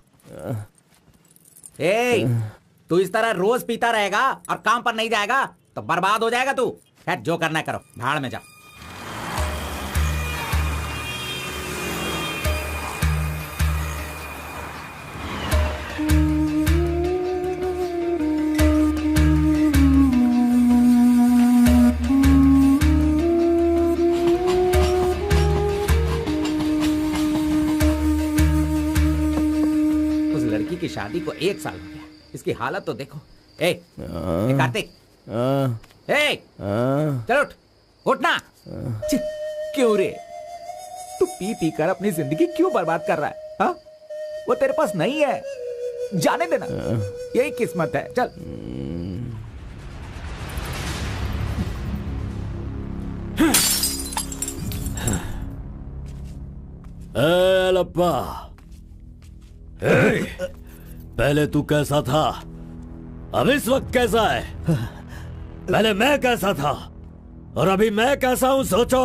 तू इस तरह रोज पीता रहेगा और काम पर नहीं जाएगा तो बर्बाद हो जाएगा तू। खैर जो करना है करो, भाड़ में जाओ। की शादी को 1 साल हो गया, इसकी हालत तो देखो। कार्तिक, चलो उठ, उठना। क्यों रे, तू पी पी कर अपनी जिंदगी क्यों बर्बाद कर रहा है? हा? वो तेरे पास नहीं है, जाने देना, यही किस्मत है। चल। लप्पा, पहले तू कैसा था, अब इस वक्त कैसा है? पहले मैं कैसा था और अभी मैं कैसा हूं, सोचो।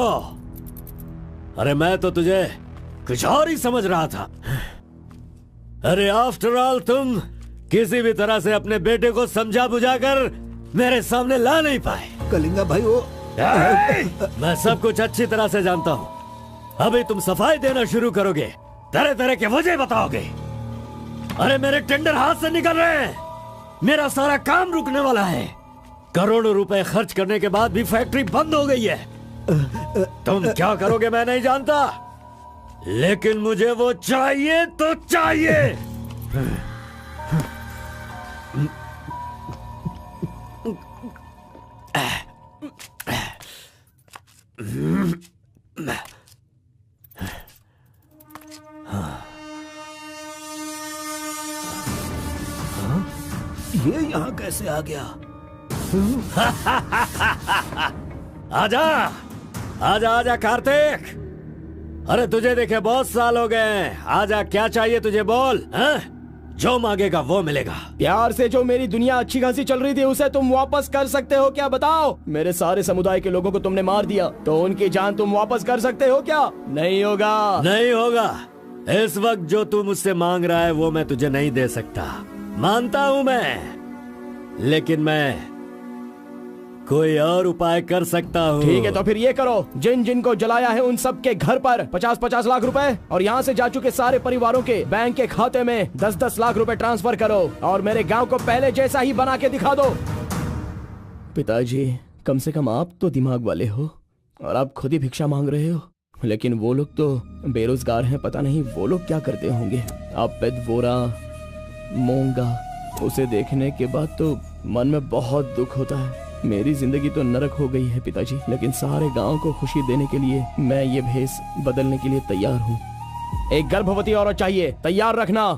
अरे मैं तो तुझे कुछ और ही समझ रहा था। अरे आफ्टर ऑल तुम किसी भी तरह से अपने बेटे को समझा बुझाकर मेरे सामने ला नहीं पाए। कलिंगा भाई, वो मैं सब कुछ अच्छी तरह से जानता हूं। अभी तुम सफाई देना शुरू करोगे, तरह तरह के वजह बताओगे। अरे मेरे टेंडर हाथ से निकल रहे हैं, मेरा सारा काम रुकने वाला है। करोड़ों रुपए खर्च करने के बाद भी फैक्ट्री बंद हो गई है। तुम क्या करोगे मैं नहीं जानता, लेकिन मुझे वो चाहिए तो चाहिए। ये यहाँ कैसे आ गया? आजा आजा आजा कार्तिक, अरे तुझे देखे बहुत साल हो गए, आजा क्या चाहिए तुझे बोल, हैं? जो मांगेगा वो मिलेगा। प्यार से जो मेरी दुनिया अच्छी खासी चल रही थी उसे तुम वापस कर सकते हो क्या, बताओ? मेरे सारे समुदाय के लोगों को तुमने मार दिया, तो उनकी जान तुम वापस कर सकते हो क्या? नहीं होगा। नहीं होगा। इस वक्त जो तू मुझसे मांग रहा है वो मैं तुझे नहीं दे सकता, मानता हूं मैं, लेकिन मैं कोई और उपाय कर सकता हूँ। ठीक है, तो फिर ये करो, जिन जिन को जलाया है उन सब के घर पर 50-50 लाख रुपए और यहाँ से जा चुके सारे परिवारों के बैंक के खाते में 10-10 लाख रुपए ट्रांसफर करो और मेरे गांव को पहले जैसा ही बना के दिखा दो। पिताजी, कम से कम आप तो दिमाग वाले हो और आप खुद ही भिक्षा मांग रहे हो, लेकिन वो लोग तो बेरोजगार हैं, पता नहीं वो लोग क्या करते होंगे। आप पेदवोरा मोंगा, उसे देखने के बाद तो मन में बहुत दुख होता है। मेरी जिंदगी तो नरक हो गई है पिताजी, लेकिन सारे गांव को खुशी देने के लिए मैं ये भेष बदलने के लिए तैयार हूँ। एक गर्भवती औरत चाहिए, तैयार रखना।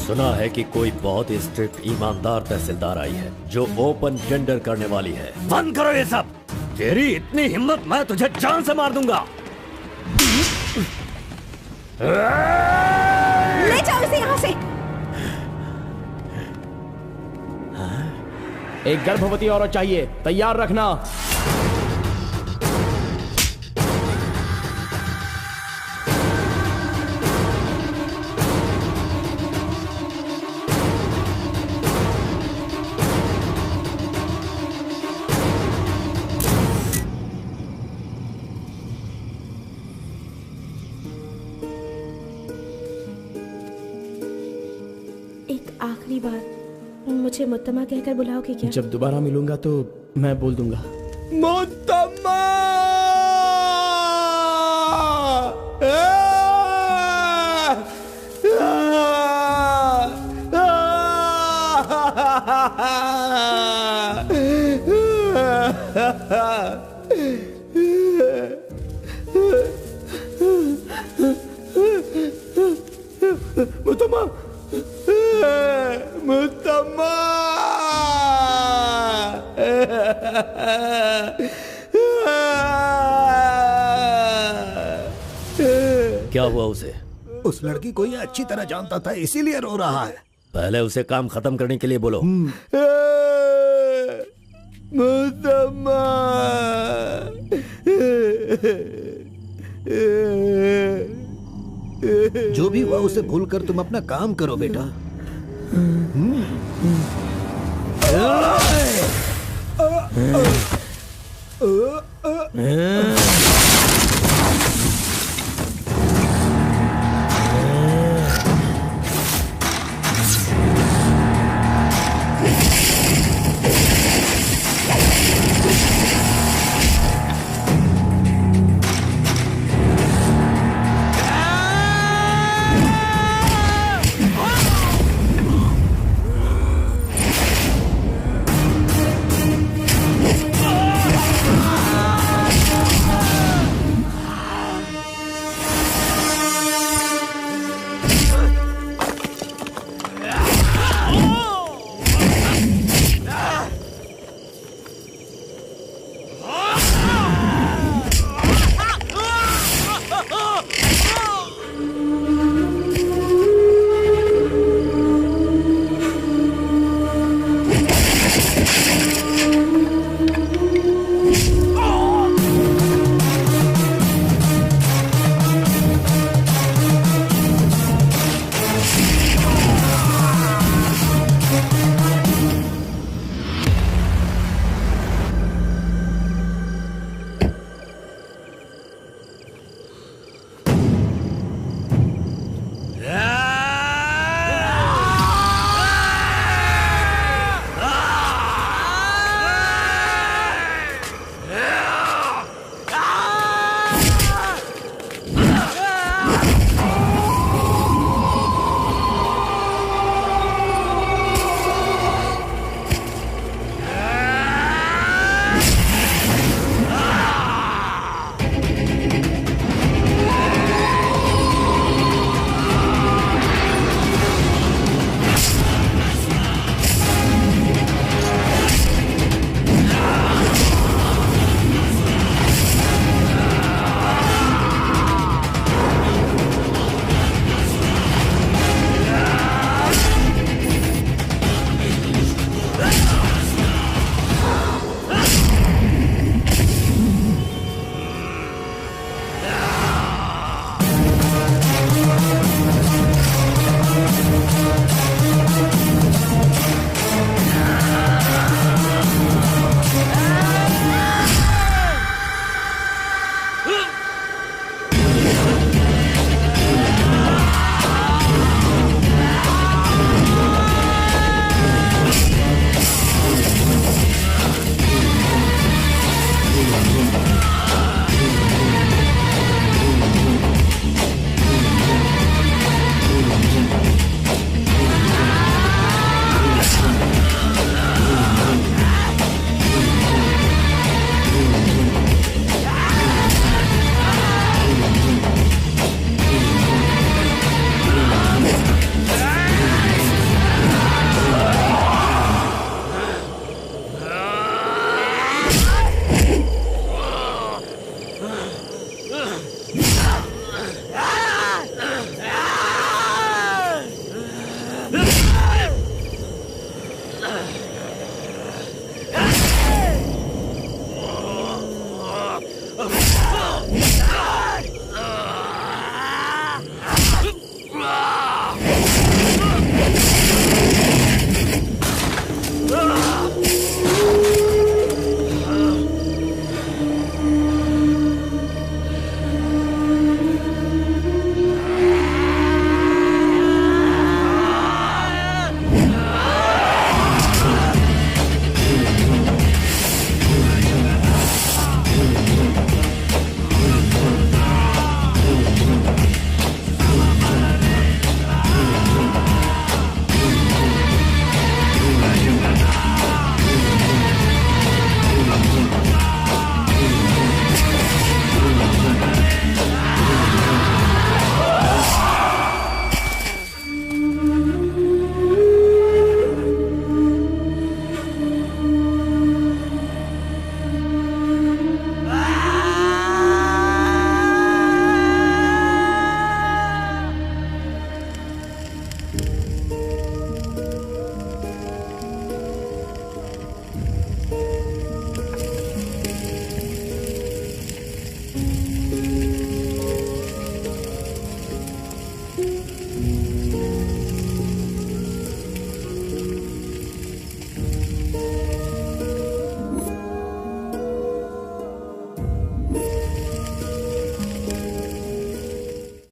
सुना है कि कोई बहुत ही स्ट्रिक्ट ईमानदार तहसीलदार आई है जो ओपन टेंडर करने वाली है। बंद करो ये सब। तेरी इतनी हिम्मत, मैं तुझे जान से मार दूंगा। ले जाओ इसे यहाँ से। एक गर्भवती औरत चाहिए, तैयार रखना। आखिरी बार मुझे मुत्तमा कहकर बुलाओगे क्या? जब दोबारा मिलूंगा तो मैं बोल दूंगा। मुत्तमा! मुत्तमा! मुत्तमा! क्या हुआ उसे? उस लड़की को ये अच्छी तरह जानता था, इसीलिए रो रहा है। पहले उसे काम खत्म करने के लिए बोलो। मुत्तमा! जो भी हुआ उसे भूलकर तुम अपना काम करो बेटा।